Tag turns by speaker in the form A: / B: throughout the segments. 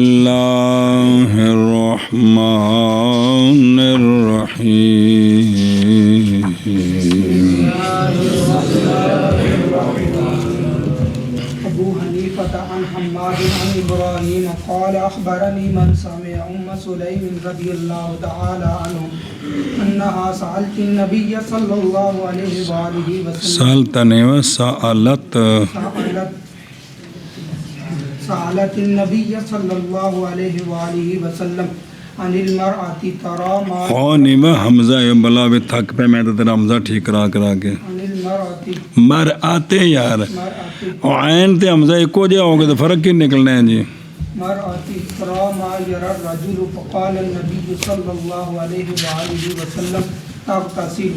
A: اللہ الرحمن الرحیم
B: ابو حنیفہ عن حماد عن ابراہیم قال اخبرنی من سمع ام سلیم رضی اللہ تعالی عنہ انہا سألت النبی صلی اللہ علیہ وآلہ وسلم سألت النبی صلی اللہ علیہ وآلہ وسلم عن المرأة ترى ما
A: خونیمہ حمزہ بلا بھی تھک پہ میں تو تیرا حمزہ ٹھیک کرا کے
B: عن المرأة
A: مرآتے یار عین تے حمزہ ایکو جہاں ہوگا تو فرق کی نکلنا ہے جی
B: مرأة ترى ما يرى الرجل فقال النبي صلى الله عليه وآله وسلم تغتسل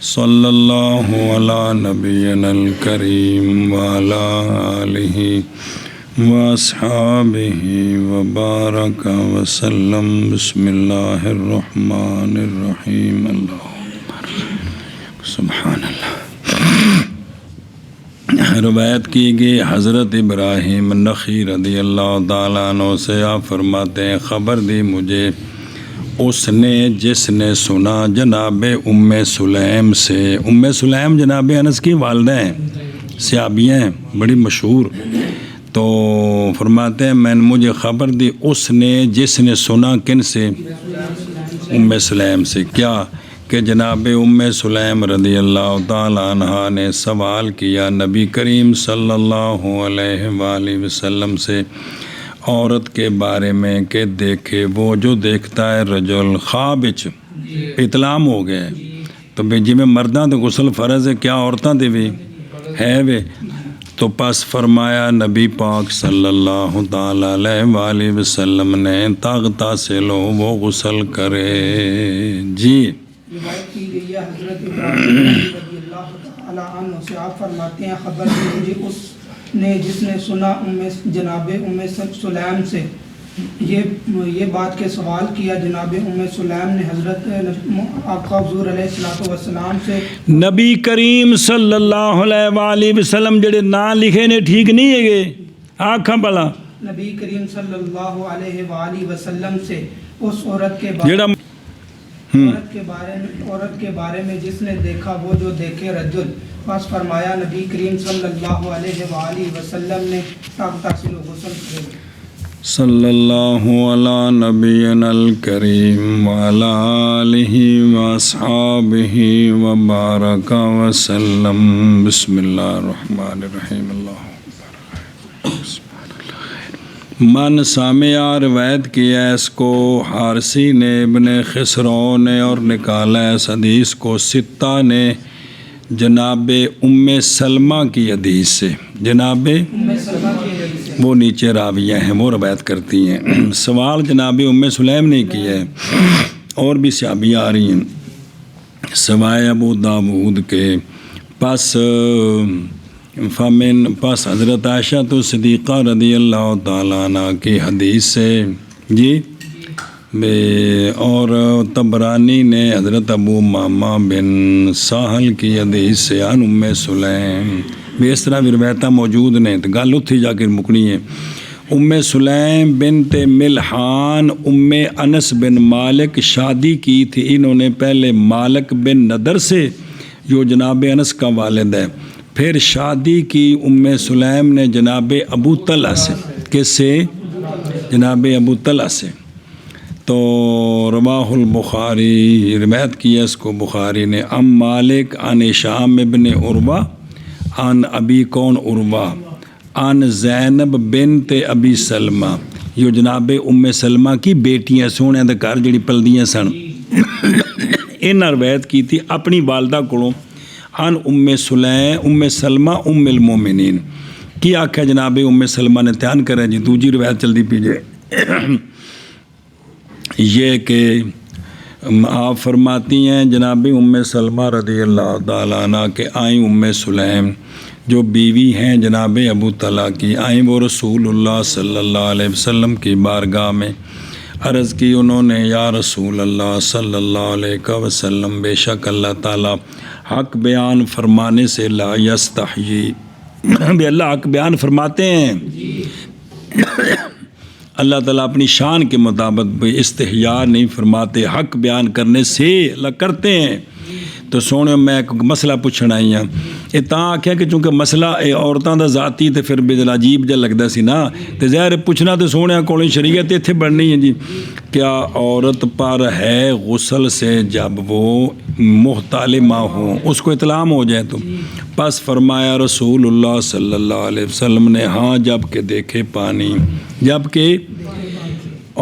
A: صلی اللہ علی نبینا الکریم وعلی آلہ واصحابہ وبارک وسلم بسم اللہ الرحمن الرحیم اللہم سبحان اللہ۔ روایت کی گئی حضرت ابراہیم نخعی رضی اللہ تعالیٰ عنہ سے آپ فرماتے ہیں خبر دی مجھے اس نے جس نے سنا جناب ام سلیم سے، ام سلیم جناب انس کی والدہ ہیں، صحابیہ ہیں بڑی مشہور، تو فرماتے ہیں میں نے مجھے خبر دی اس نے جس نے سنا کن سے، ام سلیم سے، کیا کہ جناب ام سلیم رضی اللہ تعالیٰ عنہ نے سوال کیا نبی کریم صلی اللہ علیہ وآلہ وسلم سے عورت کے بارے میں کہ دیکھے وہ جو دیکھتا ہے رجل خواب وچ اطلام ہو گیا تو بے جی میں مرداں تو غسل فرض ہے کیا عورتاں دے بھی ہے وے، تو پس فرمایا نبی پاک صلی اللہ تعالی علیہ وآلہ وسلم نے تغتسلو وہ غسل کرے جی۔
B: روایت کی گئی ہے حضرت ابراہیم رضی اللہ تعالی عنہ سے آپ فرماتے ہیں خبر دی مجھے اس نے جس نے سنا جناب ام سلیم سے یہ بات کے سوال کیا جناب ام سلیم نے حضرت آقا حضور علیہ السلام سے
A: نبی کریم صلی اللہ علیہ وآلہ وسلم جڑے نا لکھے نے ٹھیک نہیں ہے گے آنکھاں بلا
B: نبی کریم صلی اللہ علیہ وآلہ وسلم سے اس عورت کے بارے میں جس نے دیکھا وہ جو دیکھے رجل، بس فرمایا نبی کریم صلی اللہ علیہ وآلہ وسلم نے تغتسل غسل کرے۔
A: صلی اللہ علی نبینا الکریم وعلی آلہ واصحابہ وبارک وسلم بسم اللہ الرحمن الرحیم اللہ من سامعہ روایت کیا ہے اس کو حارثی نے ابن خسرو نے اور نکالا ہے اس حدیث کو ستہ نے جناب ام سلمہ کی حدیث سے، جناب وہ نیچے راویہ ہیں وہ روایت کرتی ہیں، سوال جناب ام سلیم نے کیا ہے اور بھی صحابیہ آ رہی ہیں سوائے ابو داود کے، پس حضرت عائشہ تو صدیقہ رضی اللہ تعالیٰ عنہ کی حدیث سے جی، اور طبرانی نے حضرت ابو امامہ بن ساحل کی حدیث سے عن ام سلیم بھی اس طرح بھی روایتیں موجود نے، تو گل اتھی جا کے مکنی ہے۔ ام سلیم بنت ملحان ام انس بن مالک شادی کی تھی انہوں نے پہلے مالک بن ندر سے جو جناب انس کا والد ہے، پھر شادی کی ام سلیم نے جناب ابو طلحہ سے، کس سے؟ جناب ابو طلحہ سے، تو رواہ البخاری روایت کیا اس کو بخاری نے ام مالک عن شام ابن عروہ عن ابی کون عروہ عن زینب بنت ابی سلمہ، یہ جناب ام سلمہ کی بیٹیاں سونے دے گھر جڑی پلدیاں سن انہاں روایت کی تھی اپنی والدہ کولوں عن ام سلمہ ام المومنین کی آکھا جناب ام سلمہ نے دھیان کرے جی دوجی روایت جلدی پیجئے یہ کہ آپ فرماتی ہیں جناب ام سلمہ رضی اللہ تعالیٰ عنہ کہ آئیں ام سلیم جو بیوی ہیں جناب ابو طلحہ کی، آئیں وہ رسول اللہ صلی اللہ علیہ وسلم کی بارگاہ میں عرض کی انہوں نے یا رسول اللہ صلی اللہ علیہ وسلم بے شک اللہ تعالیٰ حق بیان فرمانے سے لا یستحیی، بھی اللہ حق بیان فرماتے ہیں اللہ تعالیٰ اپنی شان کے مطابق استحیا نہیں فرماتے، حق بیان کرنے سے اللہ کرتے ہیں۔ تو سونے میں ایک مسئلہ پوچھنا ہی ہاں، یہ تاں آکھیا کہ چونکہ مسئلہ عورتاں دا ذاتی تے پھر بے عجیب جا لگدا سی نا، تے ظاہر پوچھنا تے سونے کولوں شریعت اتھے بڑھنی ہے جی۔ کیا عورت پر ہے غسل سے جب وہ محتلمہ ہوں، اس کو اطلاع ہو جائے تو؟ پس فرمایا رسول اللہ صلی اللہ علیہ وسلم نے ہاں جب کہ دیکھے پانی، جب کہ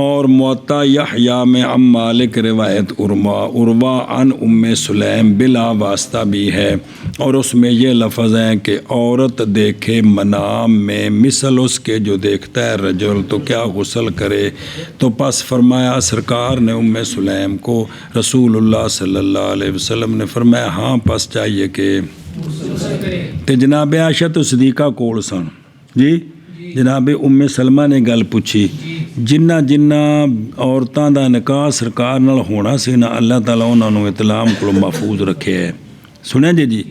A: اور موطا یحییٰ میں ام مالک روایت عروہ عن ام سلیم بلا واسطہ بھی ہے، اور اس میں یہ لفظ ہیں کہ عورت دیکھے منام میں مثل اس کے جو دیکھتا ہے رجل تو کیا غسل کرے؟ تو پس فرمایا سرکار نے ام سلیم کو، رسول اللہ صلی اللہ علیہ وسلم نے فرمایا ہاں پس چاہیے کہ تے جناب عائشہ تو صدیقہ کول سن جی، جناب ام سلمہ نے گل پوچھی جنہ عورتاں دا نکاح سرکار نال ہونا سی نا، اللہ تعالیٰ انہاں نوں اطلاع کو محفوظ رکھے ہے، سنیں جی۔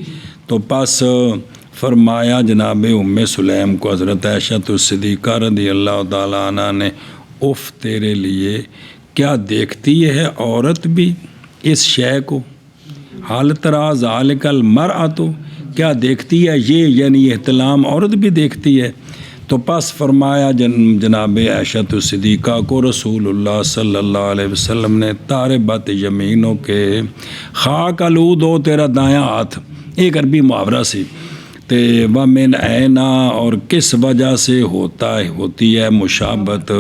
A: تو پس فرمایا جناب ام سلیم کو حضرت عائشہ صدیقہ رضی اللہ تعالیٰ عنہ نے، اف تیرے لیے کیا دیکھتی ہے عورت بھی اس شے کو؟ حال ترا ذالک المرأۃ، کیا دیکھتی ہے یہ، یعنی احتلام عورت بھی دیکھتی ہے؟ تو پس فرمایا جناب عائشہ صدیقہ کو رسول اللہ صلی اللہ علیہ وسلم نے، تاربت یمینوں کے خاک آلود ہو تیرا دایاں ہاتھ، ایک عربی محاورہ سی، تے ومن اینا اور کس وجہ سے ہوتی ہے مشابت،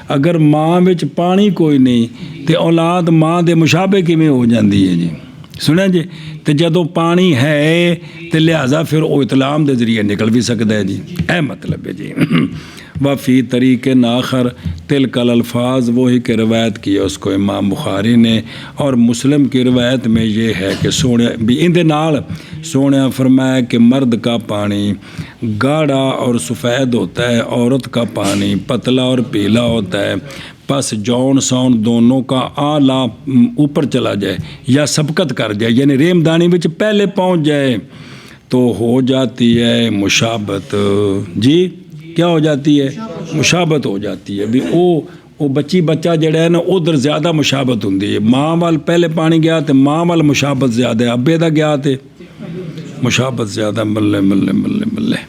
A: اگر ماں وچ پانی کوئی نہیں تے اولاد ماں دے مشابہ کیویں ہو جاندی ہے جی، سنیں جی۔ تے جدوں پانی ہے تے لہٰذا پھر وہ اطلاع دے ذریعے نکل بھی سکتا ہے جی، اے مطلب ہے جی۔ وفی طریق آخر تلک الفاظ، وہی کہ روایت کی ہے اس کو امام بخاری نے، اور مسلم کی روایت میں یہ ہے کہ سونے بھی اندے نال سونے فرمایا کہ مرد کا پانی گاڑھا اور سفید ہوتا ہے، عورت کا پانی پتلا اور پیلا ہوتا ہے، پس جون سون دونوں کا آلہ اوپر چلا جائے یا سبقت کر جائے، یعنی ریم دانی وچ پہلے پہنچ جائے تو ہو جاتی ہے مشابت جی، کیا ہو جاتی ہے؟ مشابت ہو جاتی ہے بھی وہ بچہ جڑا ہے نا ادھر زیادہ مشابت ہوندی ہے، ماں وال پہلے پانی گیا تو ماں وال مشابت زیادہ ہے، ابے دا گیا تے مشابت زیادہ، ملے ملے ملے ملے۔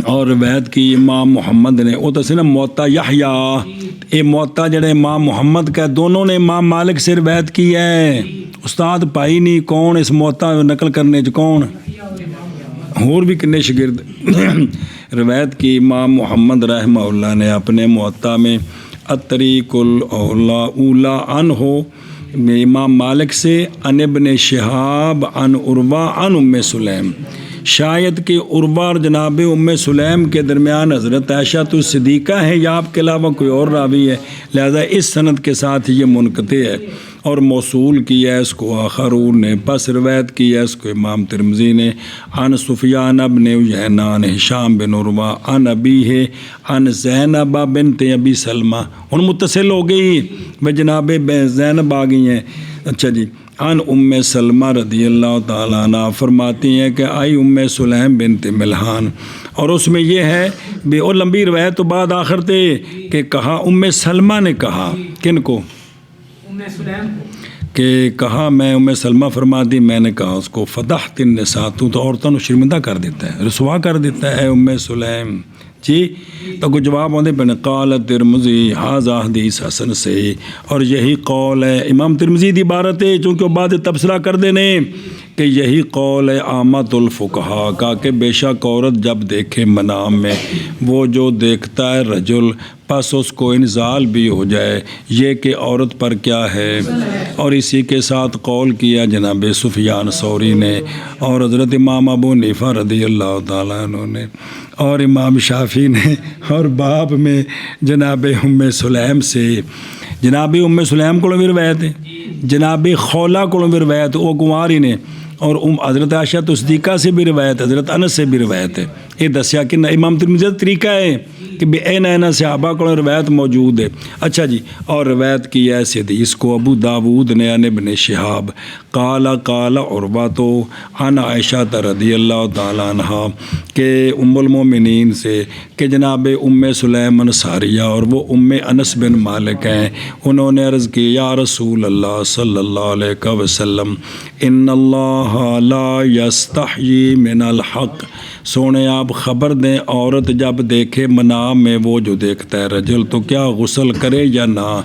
A: اور روایت کی امام محمد نے، وہ تو سی نا موطا یحییٰ، یہ موطا جڑے امام محمد کا دونوں نے امام مالک سے روایت کی ہے، استاد پائی نہیں کون اس موطا نقل کرنے کون، اور بھی کنے شگرد روایت کی امام محمد رحمہ اللہ نے اپنے موطا میں الطریق الاولی عنہ امام مالک سے، ان ابن شہاب ان عروہ ان ام سلیم، شاید کہ عروہ اور جناب ام سلیم کے درمیان حضرت عائشہ صدیقہ ہیں یا آپ کے علاوہ کوئی اور راوی ہے، لہذا اس سند کے ساتھ یہ منقطع ہے، اور موصول کیا ہے اس کو آخرون نے، پس روایت کی ہے اس کو امام ترمذی نے، عن سفیان بن عیینہ عن ہشام بن عروہ عن ابیہ عن زینب بنت ابی سلمہ، ان متصل ہو گئی وہ جناب زینب آ گئی ہیں، اچھا جی، عن ام سلمہ رضی اللہ تعالیٰ عنہ فرماتی ہیں کہ آئی ام سلیم بنت ملحان، اور اس میں یہ ہے بھی اور لمبی روایت تو بعد آخر تھے کہ کہا ام سلمہ نے کہا کن کو، کہ کہا میں ام سلمہ فرماتی میں نے کہا اس کو فضحت النساء، تو عورتوں کو شرمندہ کر دیتا ہے، رسوا کر دیتا ہے ام سلیم جی۔ تو کوئی جواب ہونے پہ قال ترمذی ھذا حدیث حسن صحیح، اور یہی قول ہے امام ترمذی دی عبارت ہے چونکہ وہ بعد تبصرہ کر دینے کہ یہی قول ہے عامت الفقہا کا کہ بے شک عورت جب دیکھے منام میں وہ جو دیکھتا ہے رجل پس اس کو انزال بھی ہو جائے، یہ کہ عورت پر کیا ہے، اور اسی کے ساتھ قول کیا جناب سفیان ثوری نے، اور حضرت امام ابو حنیفہ رضی اللہ تعالیٰ عنہ نے، اور امام شافعی نے، اور باب میں جناب ام سلیم سے، جناب ام سلیم کو بھی روایت ہے، جناب خولہ کو بھی روایت، وہ کماری نے، اور حضرت عائشہ صدیقہ سے بھی روایت، حضرت انس سے بھی روایت ہے، یہ دسیا کہ امام ترمذی کا طریقہ ہے کہ اینا صحابہ کو روایت موجود ہے۔ اچھا جی، اور روایت کی ایسی حدیث کو ابو داود نے عن ابن شہاب قال عروہ تو عن عائشہ رضی اللہ تعالیٰ عنہ کہ ام المومنین سے کہ جناب ام سلیم انصاریہ اور وہ ام انس بن مالک ہیں، انہوں نے عرض کی یا رسول اللہ صلی اللہ علیہ وسلم ان اللہ لا یستحیی من الحق، سونے آپ خبر دیں عورت جب دیکھے منام میں وہ جو دیکھتا ہے رجل تو کیا غسل کرے یا نہ؟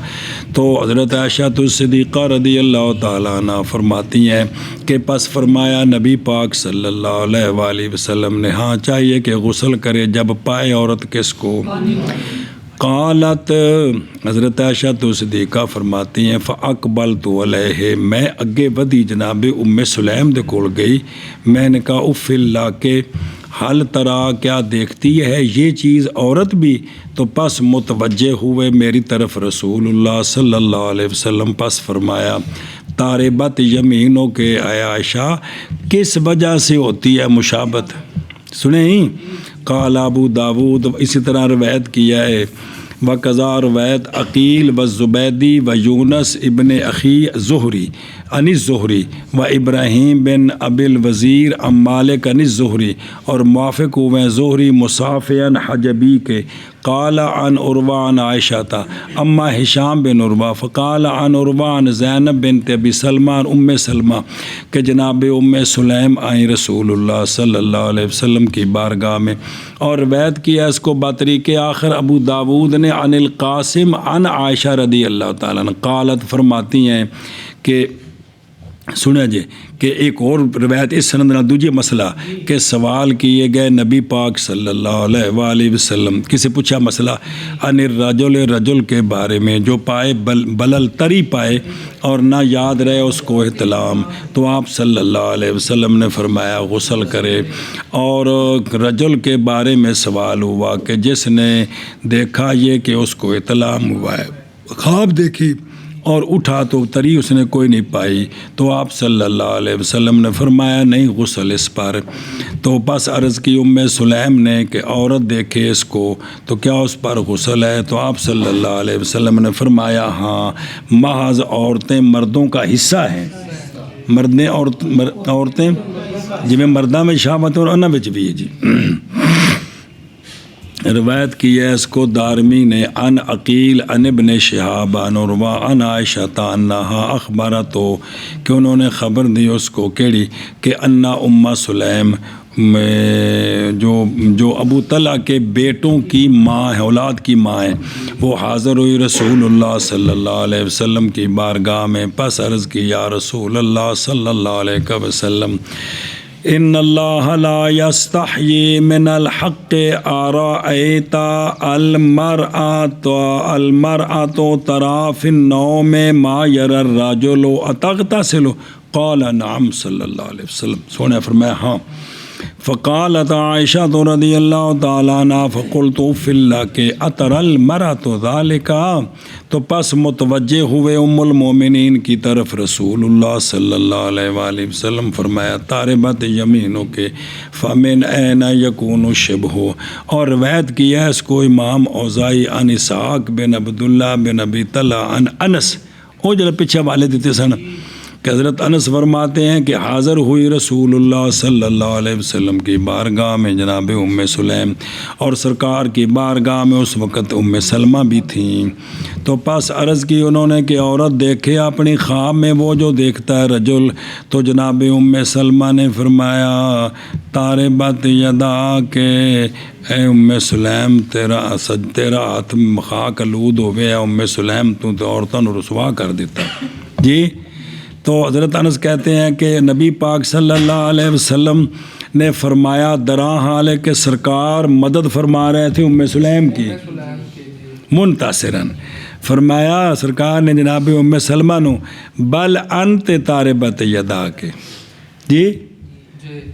A: تو حضرت عائشہ صدیقہ رضی اللہ تعالیٰ عنہ فرماتی ہیں کہ پس فرمایا نبی پاک صلی اللہ علیہ وآلہ وسلم نے ہاں چاہیے کہ غسل کرے جب پائے عورت کس کو؟ قالت حضرت عائشہ صدیقہ فرماتی ہیں فاقبلت علیہ، میں اگے ودی جناب ام سلیم دے کول گئی، میں نے کہا اف اللہ کے حل ترا کیا دیکھتی ہے یہ چیز عورت بھی؟ تو پس متوجہ ہوئے میری طرف رسول اللہ صلی اللہ علیہ وسلم، پس فرمایا تاربت یمینوں کے اے عائشہ کس وجہ سے ہوتی ہے مشابت؟ سنیں قال ابو داود، اسی طرح روایت کیا ہے وقضا روایت عقیل و زبیدی و یونس ابن اخی زہری عن الزہری و ابراہیم بن ابی الوزیر عن مالک عن الزہری، اور موافق ہوئے زہری مصافعن حجبی کے قال عن عروہ عن عائشہ اما ہشام بن عروہ فقال عن عروہ عن زینب بنت ابی سلمہ عن ام سلمہ کہ جناب ام سلیم آئیں رسول اللہ صلی اللہ علیہ وسلم کی بارگاہ میں، اور روایت کیا اس کو بطریق آخر ابو داود نے عن القاسم عن عائشہ رضی اللہ تعالیٰ عنہ قالت فرماتی ہیں کہ سنیں جی کہ ایک اور روایت اس سند نال دوجی مسئلہ کہ سوال کیے گئے نبی پاک صلی اللہ علیہ وآلہ وسلم، کسی پوچھا مسئلہ ان الرجل رجل کے بارے میں جو پائے بلل تری پائے اور نہ یاد رہے اس کو احتلام، تو آپ صلی اللہ علیہ وسلم نے فرمایا غسل کرے۔ اور رجل کے بارے میں سوال ہوا کہ جس نے دیکھا یہ کہ اس کو احتلام ہوا ہے، خواب دیکھی اور اٹھا تو تری اس نے کوئی نہیں پائی، تو آپ صلی اللہ علیہ وسلم نے فرمایا نہیں غسل اس پر۔ تو پس عرض کی ام سلیم نے کہ عورت دیکھے اس کو تو کیا اس پر غسل ہے؟ تو آپ صلی اللہ علیہ وسلم نے فرمایا ہاں، محض عورتیں مردوں کا حصہ ہیں، عورتیں جی میں مرداں میں شہوت اور انہاں وچ بھی ہے جی۔ روایت کی ہے اس کو دارمی نے ان عقیل ان ابن شہاب ان عروہ ان عائشہ انہا اخبرتو کہ انہوں نے خبر دی اس کو کیڑی کہ انا ام سلیم جو ابو طلحہ کے بیٹوں کی ماں ہے، اولاد کی ماں ہے، وہ حاضر ہوئی رسول اللہ صلی اللہ علیہ وسلم کی بارگاہ میں، پس عرض کی یا رسول اللہ صلی اللہ علیہ وسلم ان اللہ لا یستحیی من الحق ارأیت المرأة ترى فی النوم ما یری الرجل اتغتسل؟ قال نعم صلی اللہ علیہ وسلم، سونے فرمایا ہاں۔ فقالت عائشہ رضی اللہ تعالیٰ عنہ فقلت فی اللہ کہ اتر المرأة ذالک، تو پس متوجہ ہوئے ام المومنین کی طرف رسول اللہ صلی اللہ علیہ وآلہ وسلم، فرمایا تاربت یمینوں کے فمن این یکون شبہ، اور روایت کیا ہے اس کو امام اوزائی عن اسحاق بن عبداللہ بن ابی طلحہ عن انس، وہ جب پیچھے والے دیتے سن کہ حضرت انس فرماتے ہیں کہ حاضر ہوئی رسول اللہ صلی اللہ علیہ وسلم کی بارگاہ میں جناب ام سلیم، اور سرکار کی بارگاہ میں اس وقت ام سلمہ بھی تھیں، تو پس عرض کی انہوں نے کہ عورت دیکھے اپنی خواب میں وہ جو دیکھتا ہے رجل، تو جناب ام سلمہ نے فرمایا تاربت یدا کہ اے ام سلیم تیرا ہاتھ خاک آلود ہوئے، ام سلیم تو عورتوں کو رسوا کر دیتا جی۔ تو حضرت انس کہتے ہیں کہ نبی پاک صلی اللہ علیہ وسلم نے فرمایا دراں حال ہے کہ سرکار مدد فرما رہے تھے ام سلیم کی، منتصرن فرمایا سرکار نے جناب ام سلمہ نو بل انت تاربت یدا کے جی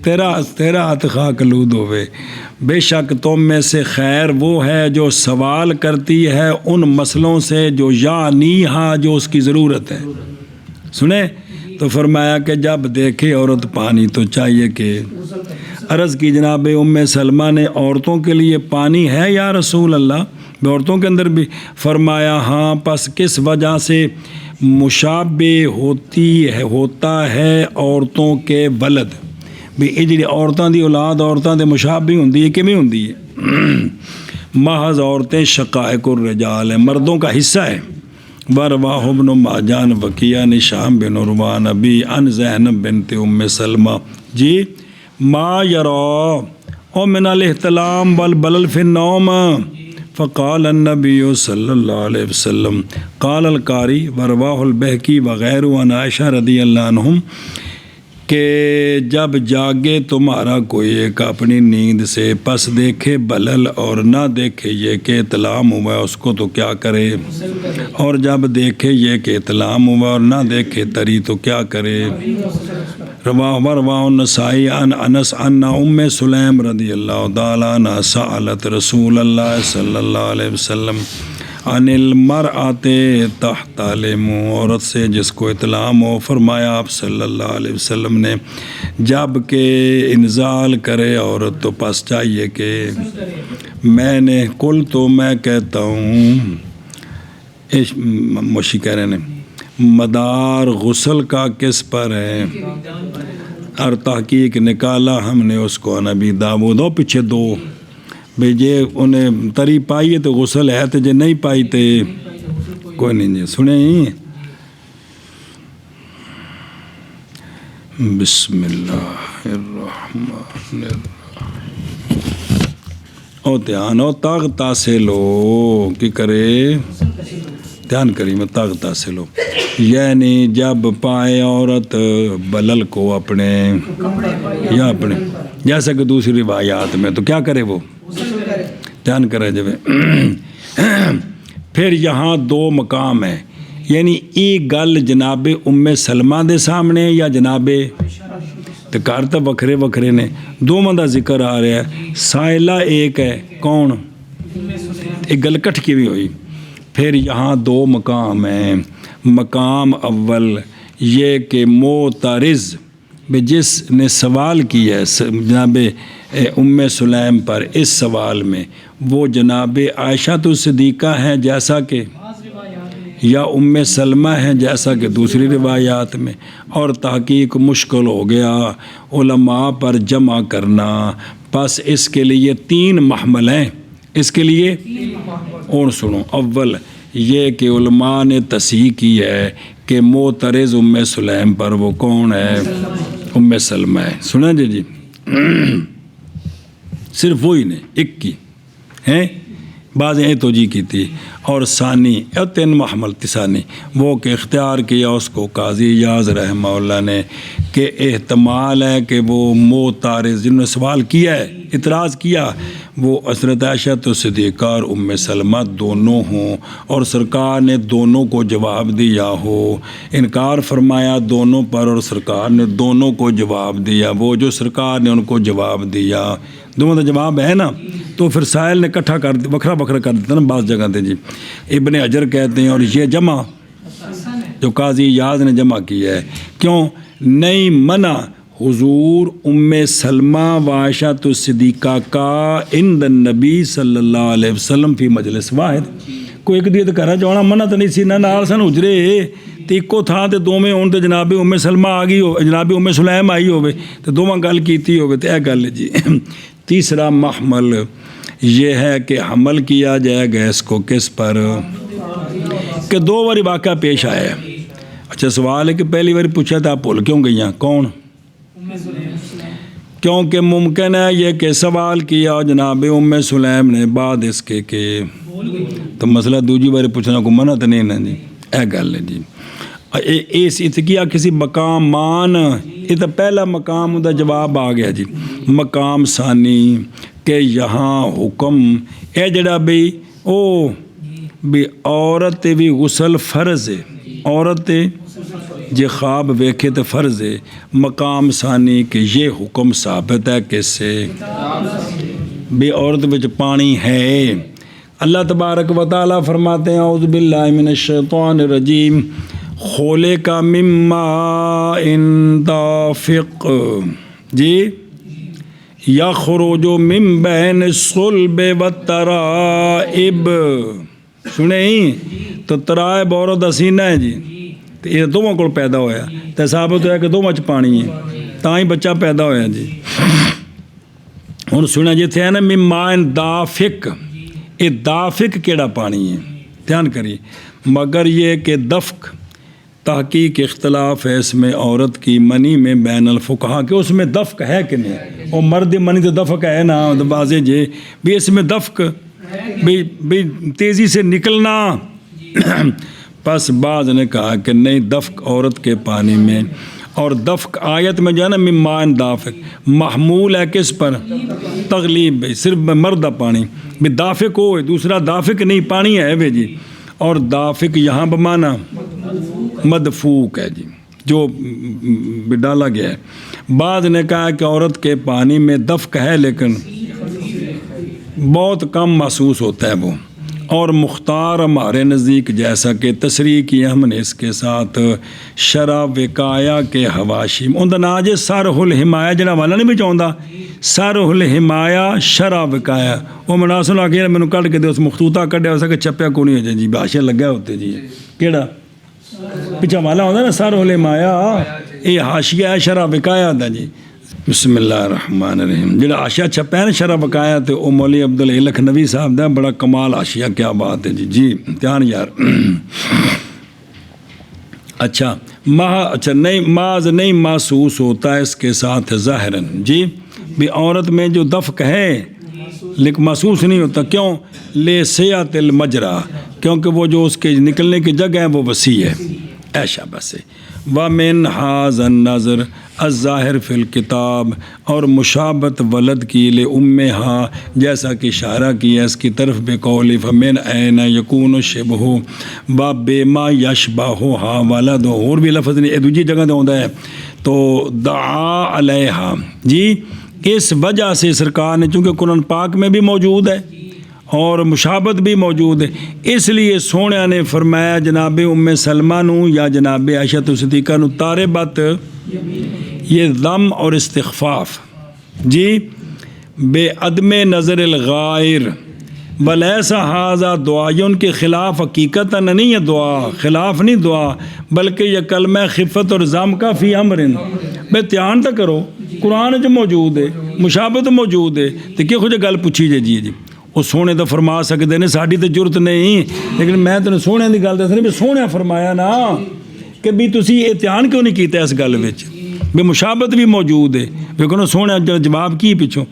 A: تیرا ہاتھ خاک آلود ہوئے، بے شک تم میں سے خیر وہ ہے جو سوال کرتی ہے ان مسئلوں سے جو یعنی ہاں جو اس کی ضرورت ہے۔ سنیں تو فرمایا کہ جب دیکھے عورت پانی تو چاہیے کہ عرض کی جناب ام سلمہ نے عورتوں کے لیے پانی ہے یا رسول اللہ؟ عورتوں کے اندر بھی؟ فرمایا ہاں، پس کس وجہ سے؟ مشابہ ہوتا ہے عورتوں کے ولد بھی یہ جی عورتوں کی اولاد عورتوں کے مشابہ ہوتی ہے کیویں ہوتی ہے محض عورتیں شقائق الرجال ہیں مردوں کا حصہ ہے ورواہ ابن ماجان وکیہ نے شام بن عروان ابی ان زینب بنت ام سلمہ جی ما یرا او من الاحتلام والبلل فی النوم فقال النبی صلی اللہ علیہ وسلم قال القاری ورواہ البہقی وغیر عن عائشہ رضی اللہ عنہم کہ جب جاگے تمہارا کوئی ایک اپنی نیند سے پس دیکھے بلل اور نہ دیکھے یہ کہ اطلام ہوا اس کو تو کیا کرے اور جب دیکھے یہ کہ اطلام ہوا اور نہ دیکھے تری تو کیا کرے رواہ النسائی عن انس عن ام سلیم رضی اللہ تعالیٰ عنہ سألت رسول اللہ صلی اللہ علیہ وسلم عن المرأۃ تحتلم عورت سے جس کو اطلام ہو فرمایا آپ صلی اللہ علیہ وسلم نے جب کہ انزال کرے عورت تو پس چاہیے کہ میں نے کل تو میں کہتا ہوں مشی کہہ رہے ہیں مدار غسل کا کس پر ہے اور تحقیق نکالا ہم نے اس کو نبی داؤد ہو پیچھے دو بھئی جے انہیں تری پائی ہے تو غسل ہے تو جے نہیں پائی تو کوئی نہیں جی سنیں بسم اللہ الرحمن الرحیم او دھیان او طاقتہ سے لو کی کرے دھیان کری میں طاقتہ سے لو یعنی جب پائے عورت بلل کو اپنے یا اپنے جیسا کہ دوسری روایات میں تو کیا کرے وہ دھیان کرے جب پھر یہاں دو مقام ہیں یعنی ایک گل جناب ام سلمہ دے سامنے یا جناب تو کار تو وکھرے وکھرے نے دونوں دا ذکر آ رہا ہے سائلہ ایک ہے کون ایک گل کٹ کی بھی ہوئی پھر یہاں دو مقام ہیں مقام اول یہ کہ معترض جس نے سوال کیا ہے جناب ام سلیم پر اس سوال میں وہ جناب عائشہ تو صدیقہ ہیں جیسا کہ یا ام سلمہ ہیں جیسا کہ دوسری روایات میں اور تحقیق مشکل ہو گیا علماء پر جمع کرنا پس اس کے لیے تین محمل ہیں اس کے لیے اور سنو اول یہ کہ علماء نے تصحیح کی ہے کہ معترض ام سلیم پر وہ کون ہے ام سلمہ ہے سنا جی صرف وہی نے ایک کی ہیں بعضیں توجہ کی تھی اور ثانی تین محمل ثانی وہ کہ اختیار کیا اس کو قاضی ایاز رحمہ اللہ نے کہ احتمال ہے کہ وہ معترض جنہوں نے سوال کیا ہے اعتراض کیا وہ حضرت عائشہ صدیقہ اور ام سلمہ دونوں ہوں اور سرکار نے دونوں کو جواب دیا ہو انکار فرمایا دونوں پر اور سرکار نے دونوں کو جواب دیا وہ جو سرکار نے ان کو جواب دیا دونوں کا جواب ہے نا تو پھر سائل نے کٹھا کر وکھرا وکھرا کر دیتا نا بعض جگہ تے جی ابن حجر کہتے ہیں اور یہ جمع جو قاضی ایاز نے جمع کیا ہے کیوں نہیں منع حضور ام سلمہ و عائشہ صدیقہ کا عند النبی صلی اللہ علیہ وسلم فی مجلس واحد کوئی ایک دیت کرا جونا منع تو نہیں سی نہ نال سن اجرے تے ایکو تھاں تے دوویں ہون تے جناب ام سلمہ آ گئی ہو جناب ام سلیم آئی ہوے تے دوواں گل کیتی ہوے تے اے گل جی تیسرا محمل یہ ہے کہ حمل کیا جائے گا اس کو کس پر کہ دو باری واقعہ پیش آیا ہے اچھا سوال ہے کہ پہلی باری پوچھا تھا آپ بھول کیوں گئی ہیں کون کیونکہ ممکن ہے یہ کہ سوال کیا جناب ام سلیم نے بعد اس کے کہ تو مسئلہ دوسری باری پوچھنا کو منع تو نہیں نا جی اے گل ہے جی اس کیا کسی مقام مان یہ تو پہلا مقام دا جواب آ گیا جی مقام ثانی کہ یہاں حکم اے جڑا بھئی او بھی عورت بھی غسل فرض ہے عورت جے خواب ویکھے تو فرض ہے مقام ثانی کہ یہ حکم ثابت ہے کس سے بھی عورت وچ پانی ہے اللہ تبارک و تعالیٰ فرماتے ہیں اعوذ باللہ من الشیطان الرجیم خولے کا مما دافق جی یخرج من بین الصلب والترائب سنیں تو ترائب عورت حسینہ ہے جی ਤੇ ਇਹ ਦੋਵਾਂ ਕੋਲ ਪੈਦਾ ਹੋਇਆ ਤੇ ਸਾਬਤ ਹੋਇਆ ਕਿ ਦੋਵਾਂ 'ਚ ਪਾਣੀ ਹੈ, ਤਾਂ ਹੀ ਬੱਚਾ ਪੈਦਾ ਹੋਇਆ ਜੀ। ਹੁਣ ਸੁਣਿਆ ਜਿੱਥੇ ਹੈ ਨਾ ਮਿਮਾਨ ਦਾਫਿਕ, ਇਹ ਦਾਫਿਕ ਕਿਹੜਾ ਪਾਣੀ ہے دھیان کریے، مگر یہ کہ دفق تحقیق اختلاف ہے اس میں عورت کی منی میں بین الفقہا کہ اس میں دفق ہے کہ نہیں، اور مرد منی تو دفق ہے نا واضح جی بھی اس میں دفق بھی تیزی سے نکلنا پس بعض نے کہا کہ نہیں دفق عورت کے پانی میں، اور دفق آیت میں جو ہے نا ممان دافق محمول ہے کس پر، تغلیب بھائی صرف مردہ پانی بھی دافق ہو، دوسرا دافق نہیں پانی ہے بھائی جی، اور دافق یہاں بمانا مدفوق ہے جی جو ڈالا گیا ہے۔ بعض نے کہا کہ عورت کے پانی میں دفق ہے لیکن بہت کم محسوس ہوتا ہے وہ، اور مختار ہمارے نزدیک جیسا کہ تصریح کی ہم نے اس کے ساتھ شرح وقایا کے حواشی میں اندر ناج سرح الحمایہ جڑا والا نہیں بھی چاہتا سرح الحمایہ شرح وقایا وہ مناسب آ کے مینوں کڈ کے دے اس مخطوطہ کڈیا ہو سکے چھپیا کو نہیں ہو جائے جی باشے لگا ہوتے جی کیڑا پچھا والا ہوتا نا سرح الحمایہ یہ حاشیہ ہے شرح وقایا دا جی۔ بسم اللہ الرحمن الرحیم، جڑا حاشیہ چھپا ہے نا شرح وقایا تے او مولوی عبداللہ لکھنوی صاحب دا بڑا کمال حاشیہ، کیا بات ہے جی جی دھیان یار۔ اچھا نہیں معاذ نہیں محسوس ہوتا ہے اس کے ساتھ ظاہراً جی بھی عورت میں جو دفق ہے لیکن محسوس نہیں ہوتا، کیوں؟ لے سیات المجرا، کیونکہ وہ جو اس کے نکلنے کی جگہ ہے وہ وسیع ہے، ایشا بس ہے۔ وَمِنْ هَذَا النَّظْرِ الظاہر فی الکتاب، اور مشابت ولد کی لِأُمِّهَا جیسا کہ اشارہ کیا اس کی طرف بقول فمن این یکون شبہ بما یشبہها ولد، اور بھی لفظ نہیں دوسری جگہ تے ہوندا ہے تو دعا علیہا جی، اس وجہ سے سرکار نے چونکہ قرآن پاک میں بھی موجود ہے اور مشابت بھی موجود ہے، اس لیے سونے نے فرمایا جناب ام سلمہ نو یا جناب عائشہ صدیقہ نو طاربت یہ ضم اور استخفاف جی بے عدم نظر الغائر ولیسا حاضہ دعا، یہ ان کے خلاف حقیقت نہیں ہے دعا، خلاف نہیں دعا بلکہ یہ کلمہ خفت اور ضم کا فی امرن بے دھیان تو کرو قرآن جو موجود ہے مشابت موجود ہے تو کہ کچھ گل پوچھی جائے جی وہ سونے تو فرما سکتے ہیں ساڈی تو ضرورت نہیں، لیکن میں تو سونے کی گل دس رہی بھی سونے فرمایا نا کہ بھی تسی یہ دھیان کیوں نہیں کیتا اس گل وچ بھی مشابت بھی موجود ہے، لیکن سونے جواب کی پیچھوں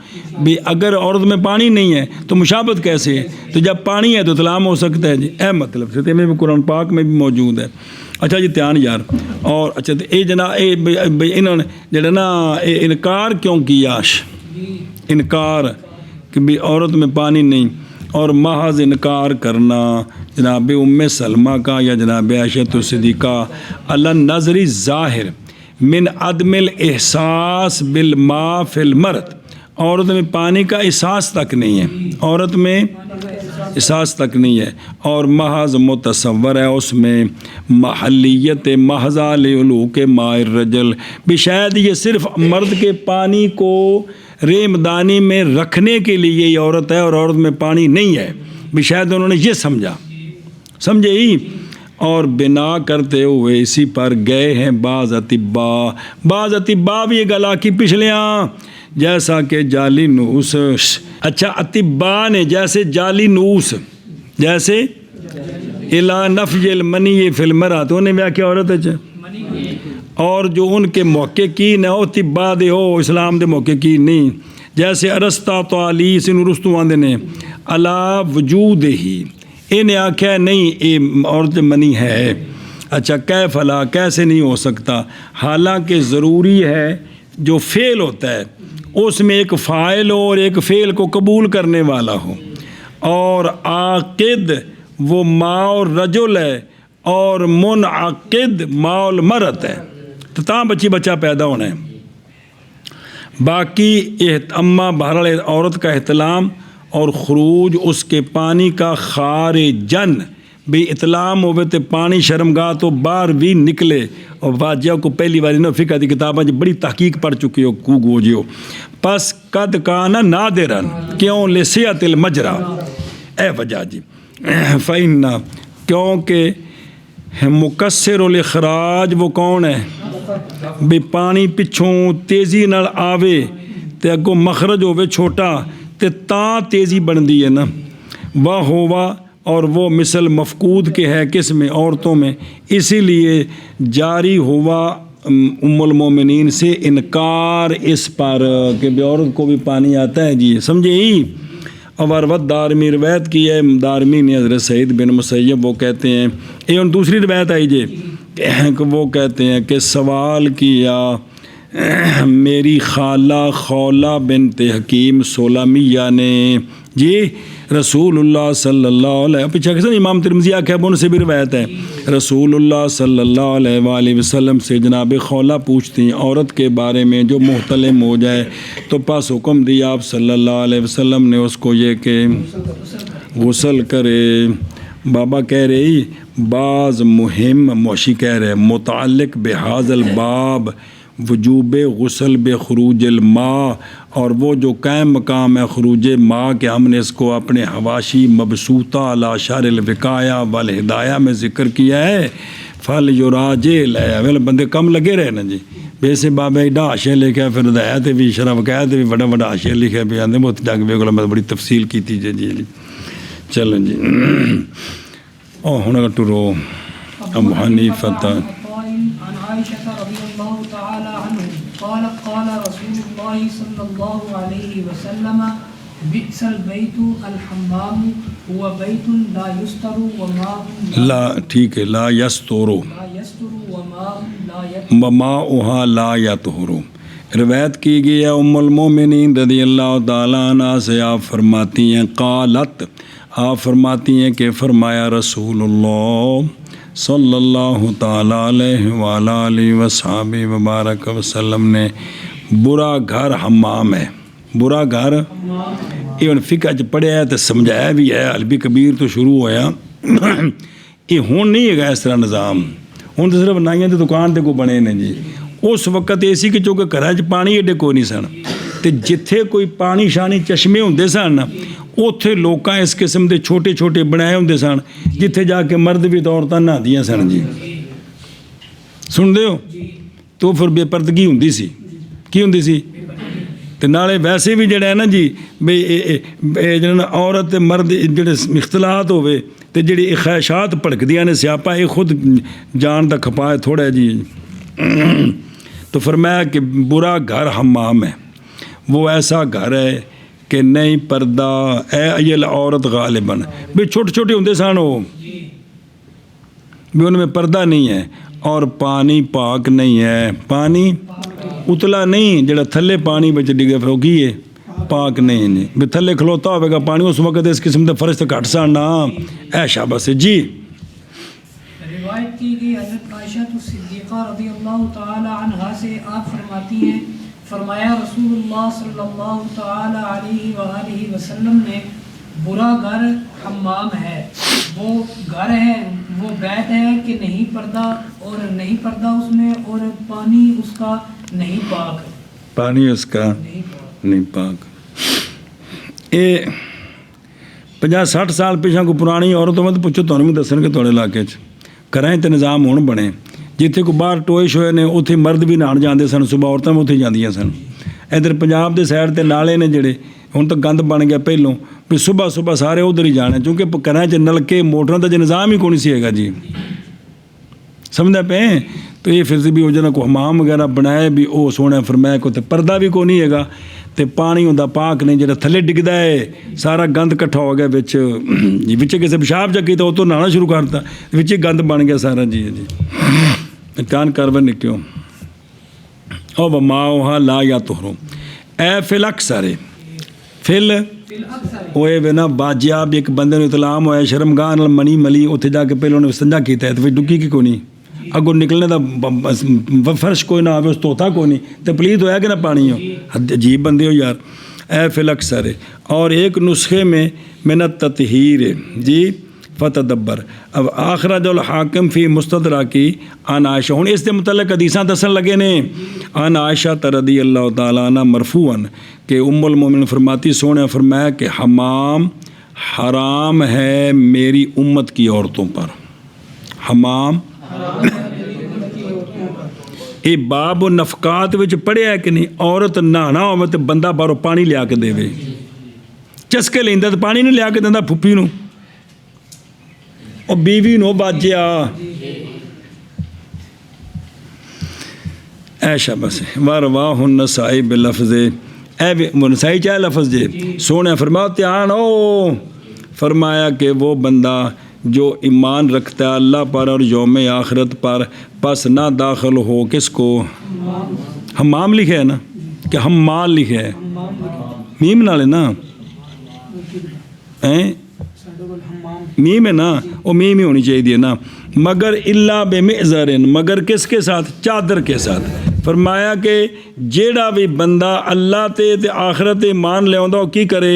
A: بھی اگر عورت میں پانی نہیں ہے تو مشابت کیسے ہے، تو جب پانی ہے تو اطلام ہو سکتا ہے جی، اے مطلب سے میں بھی قرآن پاک میں بھی موجود ہے۔ اچھا جی دھیان یار، اور اچھا تو یہ جناب انہوں نے جڑا نا انکار کیوں کیا، انکار کہ بھی عورت میں پانی نہیں، اور محض انکار کرنا جناب ام سلمہ کا یا جناب عائشہ صدیقہ علی نظری ظاہر من عدم الاحساس بالماء فی المرد، عورت میں پانی کا احساس تک نہیں ہے، عورت میں احساس تک نہیں ہے، اور محض متصور ہے اس میں محلیت محضہ لعلوق ماء الرجل بھی شاید یہ صرف مرد کے پانی کو ریمدانی میں رکھنے کے لیے یہ عورت ہے اور عورت میں پانی نہیں ہے، بھی شاید انہوں نے یہ سمجھے ہی، اور بنا کرتے ہوئے اسی پر گئے ہیں بعض اطباء بھی یہ گلا کی پچھلیاں جیسا کہ جعلی نوس، اچھا اطباء نے جیسے جعلی نوس جیسے الا نفی المنی فی المرأۃ تو انہیں کیا عورت ہے، اور جو ان کے محققین ہیں وہ طباء دے ہو اسلام دے محققین نہیں، جیسے ارسطا طالی سن رستو آندے نے علا وجود ہی انہیں آکھا نہیں یہ عورت منی ہے، اچھا کیف لا کیسے نہیں ہو سکتا، حالانکہ ضروری ہے جو فعل ہوتا ہے اس میں ایک فاعل ہو اور ایک فعل کو قبول کرنے والا ہو، اور عاقد وہ ماء الرجل ہے اور منعقد ماء المرد ہے، تو تاں بچہ پیدا ہونا ہے۔ باقی اما بہرحال عورت کا احتلام اور خروج اس کے پانی کا خارجن بھی اطلام ہوئے تو پانی شرمگاہ تو باہر بھی نکلے، اور واجہ کو پہلی بار انہوں فقہ دی کتابیں بڑی تحقیق پڑھ چکی ہو کو گوجیو پس قد کانا نادرن کیوں لسیات المجرا اے وجہ جی فإنہ کیونکہ ہے مکسر الاخراج وہ کون ہے بھی پانی پچھوں تیزی نال آوے تے اگوں مخرج ہوے چھوٹا تے تاں تیزی بندی ہے نا واہ ہوا اور وہ مثل مفقود کے ہے کس میں عورتوں میں اسی لیے جاری ہوا ام المومنین سے انکار اس پر کہ بے عورت کو بھی پانی آتا ہے جی سمجھے ہی اور وقت دارمی روایت کی ہے دارمی نے حضرت سعید بن مسیب وہ کہتے ہیں یہ ان دوسری روایت آئی جی کہ وہ کہتے ہیں کہ سوال کیا میری خالہ خولہ بنت حکیم سولمیہ نے جی رسول اللہ صلی اللہ علیہ پیچھے کسے امام ترمذی آکھا ہے ان سے بھی روایت ہے رسول اللہ صلی اللہ علیہ وآلہ وسلم سے جناب خولہ پوچھتی ہیں عورت کے بارے میں جو محتلم ہو جائے تو پاس حکم دیا آپ صلی اللہ علیہ وسلم نے اس کو یہ کہ غسل کرے بابا کہہ رہی بعض مہم موشی کہہ رہے متعلق بحاظ الباب وجوب غسل بخروج الماء اور وہ جو قائم مقام ہے خروج ماء کہ ہم نے اس کو اپنے حواشی مبسوطہ علی اشار الوقایہ والہدایہ میں ذکر کیا ہے فل یراجع لے بندے کم لگے رہے نا جی ویسے بابا ایڈا حاشیہ لکھا پھر ہدایت بھی شرح وقایہ بھی بڑا بڑا حاشیہ لکھا بھی آدھے بہت جا کے میں بڑی تفصیل کی تھی جی جی چلیں جی ہوں ٹرو ابو حنیفہ
B: عن عائشة رضي الله تعالى عنه قالت قال رسول الله صلى الله عليه وسلم بئس البيت الحمام هو بيت لا يستر وماء
A: لا ٹھیک ہے لا یستر وماؤها لا یطہر روایت کی گئی ہے ام المومنین رضی اللہ تعالیٰ عنہ سے آپ فرماتی ہیں قالت آپ فرماتی ہیں کہ فرمایا رسول اللہ صلی اللہ تعالیٰ علیہ وآلہ وصحبہ وبارک وسلم نے برا گھر حمام ہے برا گھر ایون فقہ چ پڑھیا ہے تو سمجھایا بھی ہے علبی کبیر تو شروع ہویا یہ ہون نہیں ہے اس طرح نظام ہوں تو صرف نائیاں تے دکان تے کو بنے نے جی اس وقت ایسی کہ چونکہ گھر چ پانی ایڈے کوئی نہیں سن تے جتھے کوئی پانی شانی چشمے ہوندے سن اوتھے لوکاں اس قسم دے چھوٹے چھوٹے بنائے ہوندے سن جتھے جا کے مرد بھی تو عورتاں نہاندیاں سن جی سن دے ہو تو پھر بے پردگی ہوندی سی کی ہوندی سی تے نالے ویسے بھی جڑا ہے نا جی بے جڑا عورت تے مرد جڑے اختلاط ہوئے تے جڑی خواہشات بھڑکدیاں نے سیاپا یہ خود جان دا کھپا ہے تھوڑا جی تو فرمایا کہ برا گھر حمام ہے وہ ایسا گھر ہے کہ نہیں پردہ اے ایل عورت غالباً بھی چھوٹے چھوٹے ہوندے سن وہ بھی ان میں پردہ نہیں ہے اور پانی پاک نہیں ہے پانی اتلا نہیں جڑا تھلے پانی بچ ڈگے پھر وہ کی ہے پاک نہیں ہے بھی تھلے کھلوتا ہوئے گا پانی اس وقت اس قسم دے فرش تک ہٹ سن نا اے شاباش جی
B: روایت کی گئی حضرت عائشہ صدیقہ رضی اللہ تعالی عنہا سے آپ فرماتی ہیں فرمایا رسول اللہ صلی اللہ تعالی علیہ وآلہ وسلم نے برا گھر حمام ہے وہ گھر ہے وہ بیت ہے کہ نہیں پردہ اور نہیں پردہ اس میں اور پانی اس کا نہیں پاک
A: پانی اس کا نہیں پاک اے 50-60 سال پیچھا کو پرانی عورتوں میں تو پوچھو تو بھی دسن کہ تھوڑے علاقے کرائیں تے نظام ہون بنے جتھے کو باہر ٹوئش ہوئے نے اتھے مرد بھی نہان جاندے سن صبح عورتیں اتھے جاندیاں سن ادھر پنجاب دے سائڈ تے نالے نے جڑے ہن تو گند بن گیا پہلوں بھی صبح صبح سارے ادھر ہی جانے چونکہ گھراں چ نلکے موٹراں دا نظام ہی کون سی ہے گا جی سمجھدا پے تو یہ پھر بھی وہ جنا کو حمام وغیرہ بنائے بھی او سونے فرمایا کو تے پردہ بھی کو نہیں ہے گا تے پانی ہوندا پاک نہیں جڑا تھلے ڈگدا ہے سارا گند کٹھا ہو گیا وچ وچ کسے پیشاب جا کیتا او تو نہانا شروع کرتا وچ گند بن گیا سارا جی جی کان کرون نکیو او وماؤها لا یطہر اے فل اکثر فل اوے بنا باجیاب ایک بندے نو اطلاع ہویا شرمگاہ نال منی ملی اوتھے جا کے پہلے نے استنجا کیتا ہے تے ڈکی کی کوئی نہیں اگوں نکلنے دا فرش کوئی نہ آوے اس توتا کوئی نہیں تے پلیت ہویا کہ نہ پانی ہو عجیب بندے ہو یار اے فل اکثر اور ایک نسخے میں منت تطہیر جی فتدبر اب آخرہ جو الحاکم فی مستدرکی عن عائشہ ہوں اس دے متعلق حدیثاں دسن لگے نے عن عائشہ رضی اللہ تعالیٰ عنہ مرفوعاً کہ ام المومنین فرماتی سونے فرمایا کہ حمام حرام ہے میری امت کی عورتوں پر حمام ਇਹ ਬਾਬ ਨਫਕਾਤ ਵਿੱਚ ਪੜ੍ਹਿਆ ਕਿ ਨਹੀਂ? ਔਰਤ ਨਹਾਣਾ ਹੋਵੇ ਤੇ ਬੰਦਾ ਬਾਹਰੋਂ ਪਾਣੀ ਲਿਆ ਕੇ ਦੇਵੇ, ਚਸਕੇ ਲੈਂਦਾ ਤੇ ਪਾਣੀ ਨਹੀਂ ਲਿਆ ਕੇ ਦਿੰਦਾ ਫੁੱਫੀ ਨੂੰ, ਉਹ ਬੀਵੀ ਨੂੰ ਬਾਜਿਆ ਐਸ਼ਾ ਬਸ ਵਾਹ ਨਸਾਈ ਬਿਲਫਜ਼ੇ اے نسائی چاہے لفظ جے سونے فرماؤ دھیان ہو فرمایا کہ وہ بندہ جو ایمان رکھتا ہے اللہ پر اور یوم آخرت پر پس نہ داخل ہو کس کو؟ حمام لکھے ہے نا کہ حمال لکھے ہے میم نہ لینا میم ہے نا وہ میم ہی ہونی چاہیے نا مگر اللہ بمعذرن مگر کس کے ساتھ؟ چادر کے ساتھ فرمایا کہ جیڑا بھی بندہ اللہ تے آخرت مان لے آندا کی کرے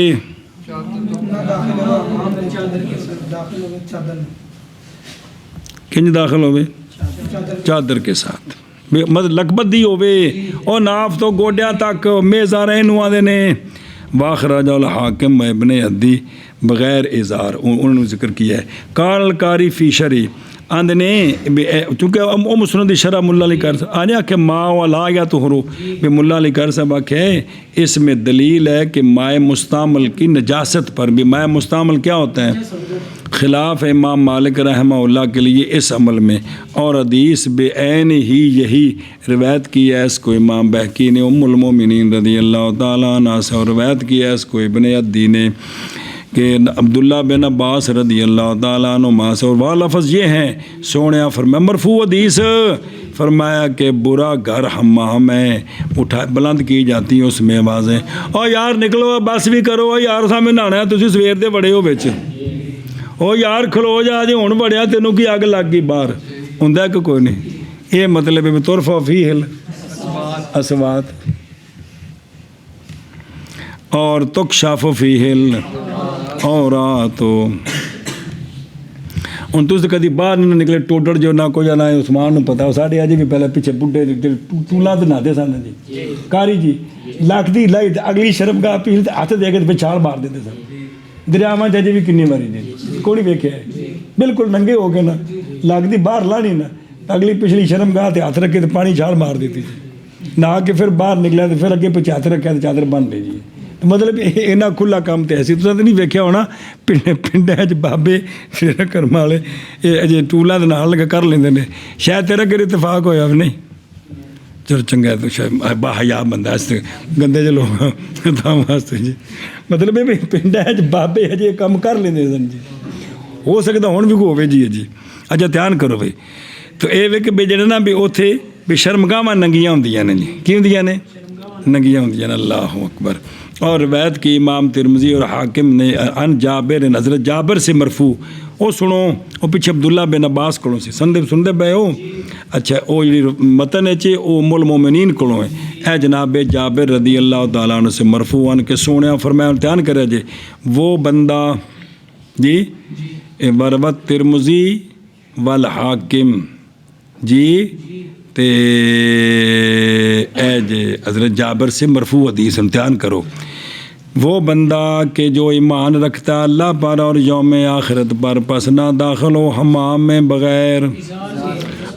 A: کنج داخل ہوئے چادر کے ساتھ مطلب لکبت دی ہوئے اور ناف تو گوڈیاں تک میزاریں نوا دینے واخراج الحاکم ابن عدی بغیر اظہار انہوں نے ذکر کیا ہے قال القاری فی شرح آندنے چونکہ وہ مسند شرح ملا علی کر آنے کہ ماں والا یا تہرو بھی ملا علی کر صاحب کہ اس میں دلیل ہے کہ مائع مستعمل کی نجاست پر بھی مائع مستعمل کیا ہوتا ہے خلاف امام مالک رحمہ اللہ کے لیے اس عمل میں اور حدیث بے عین ہی یہی روایت کی ہے اس کو امام بہقی نے ام المومنین رضی اللہ تعالیٰ عنہ سے اور روایت کی ہے اس کو ابن عدی نے کہ عبداللہ بن عباس رضی اللہ تعالیٰ عنہ سے اور وہ لفظ یہ ہیں سونیا فرمایا مرفوع حدیث فرمایا کہ برا گھر حمام ہے اٹھا بلند کی جاتی ہیں اس میں آوازیں اور یار نکلو بس بھی کرو یار سامنے نہانا ہے تسی سویر دے بڑے ہو بچ او یار کھلو جا جی ہوں بڑیا تینوں کی اگ لگ گئی باہر ہوں کہ کوئی نہیں یہ مطلب ہے طرفہ فیہ الاسوات اور تکشف فیہ العورات ہوں تُس کدی باہر نہیں نکلے ٹوٹڑ جو نہ کوئی نہ عثمان نو پتا ساڈے اج بھی پہلے پیچھے بڈھے ٹولاں تے نہاتے سن جی کاری جی لکھ دی لائی اگلی شرمگاہ پیل تے ہاتھ دے کے تے چھال مار دیتے سن دریاواں چ بھی کنی ماری جی کوئی نہیں ویکھیا بالکل ننگے ہو کے نا لگ دی باہر لانی نا اگلی پچھلی شرمگاہ تے ہاتھ رکھے تے پانی چھال مار دیتی نہا کے پھر باہر نکلا تے پھر اگے پیچھے ہاتھ رکھا تے چادر بن لے جی مطلب اینا کھلا کام تے ایسی تو نہیں ویکھیا ہونا پنڈے بابے پھر کرم والے یہ ٹولاں دے نال لگا کر لیندے نے شاید تیرا کر اتفاق ہویا بھی نہیں چلو چنگا ہے تو شاید با حیا بندہ اس گندے جو لوگ تھام واسطے جی مطلب یہ پنڈے بابے ہجے کام کر لیندے سن جی ہو سکتا ہون بھی کو ہوے جی جی اچھا دھیان کرو بھائی تو اے وے کہ بے جڑے نا بھی اوتھے بھی شرمگاہاں ننگیاں ہوندیاں نے جی کی ہوندیاں نے ننگیاں ہوندیاں نے اللہ اکبر اور روایت کی امام ترمذی اور حاکم نے ان جابر حضرت جابر سے مرفوع وہ سنو وہ پیچھے عبداللہ بن عباس کو سی سندے پے ہو اچھا وہ جی متن ہے وہ ام المومنین کو ہے اے جناب جابر رضی اللہ تعالیٰ عنہ سے مرفوع ان کے سونے فرمایا دھیان کرے جی وہ بندہ جی وروت ترمذی والحاکم جی تے اے جے حضرت جابر سے مرفوع حدیث امتحان کرو وہ بندہ کہ جو ایمان رکھتا اللہ پر اور یوم آخرت پر پس نہ داخل ہو حمام میں بغیر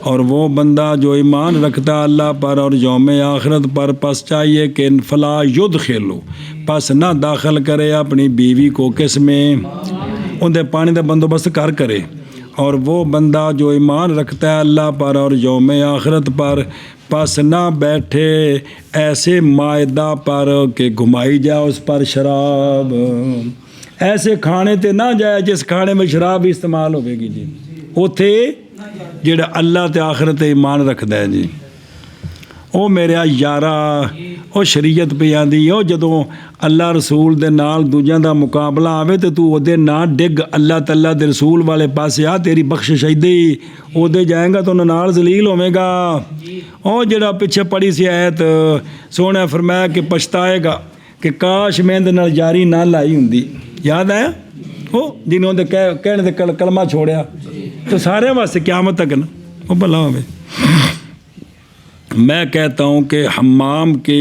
A: اور وہ بندہ جو ایمان رکھتا اللہ پر اور یوم آخرت پر پس چاہیے کہ فلا یدخلو پس نہ داخل کرے اپنی بیوی کو کس میں اندھے پانی دا بندوبست کر کرے اور وہ بندہ جو ایمان رکھتا ہے اللہ پر اور یوم آخرت پر پس نہ بیٹھے ایسے معدہ پر کہ گھمائی جائے اس پر شراب ایسے کھانے تے نہ جائے جس کھانے میں شراب استعمال ہوئے گی جی اوتھے جڑا اللہ تے آخرت ایمان رکھتا ہے جی او میرے یارا او شریعت پہ آندی او جدوں اللہ رسول دے نال دوجیاں دا مقابلہ آوے تے تو او دے نا ڈگ اللہ تعالیٰ دے رسول والے پاسے آ تیری بخشش ایدی او دے جائیں گا تو نال ذلیل ہوے گا او جڑا پیچھے پڑھی سی آیت سونے فرمایا کہ پچھتائے گا کہ کاش میں دے نال جاری نہ لائی ہوندی یاد آیا او جنہوں دے کہنے دے کلمہ چھوڑیا تو سارے واسطے قیامت تک نا او بھلا ہوے میں کہتا ہوں کہ حمام کے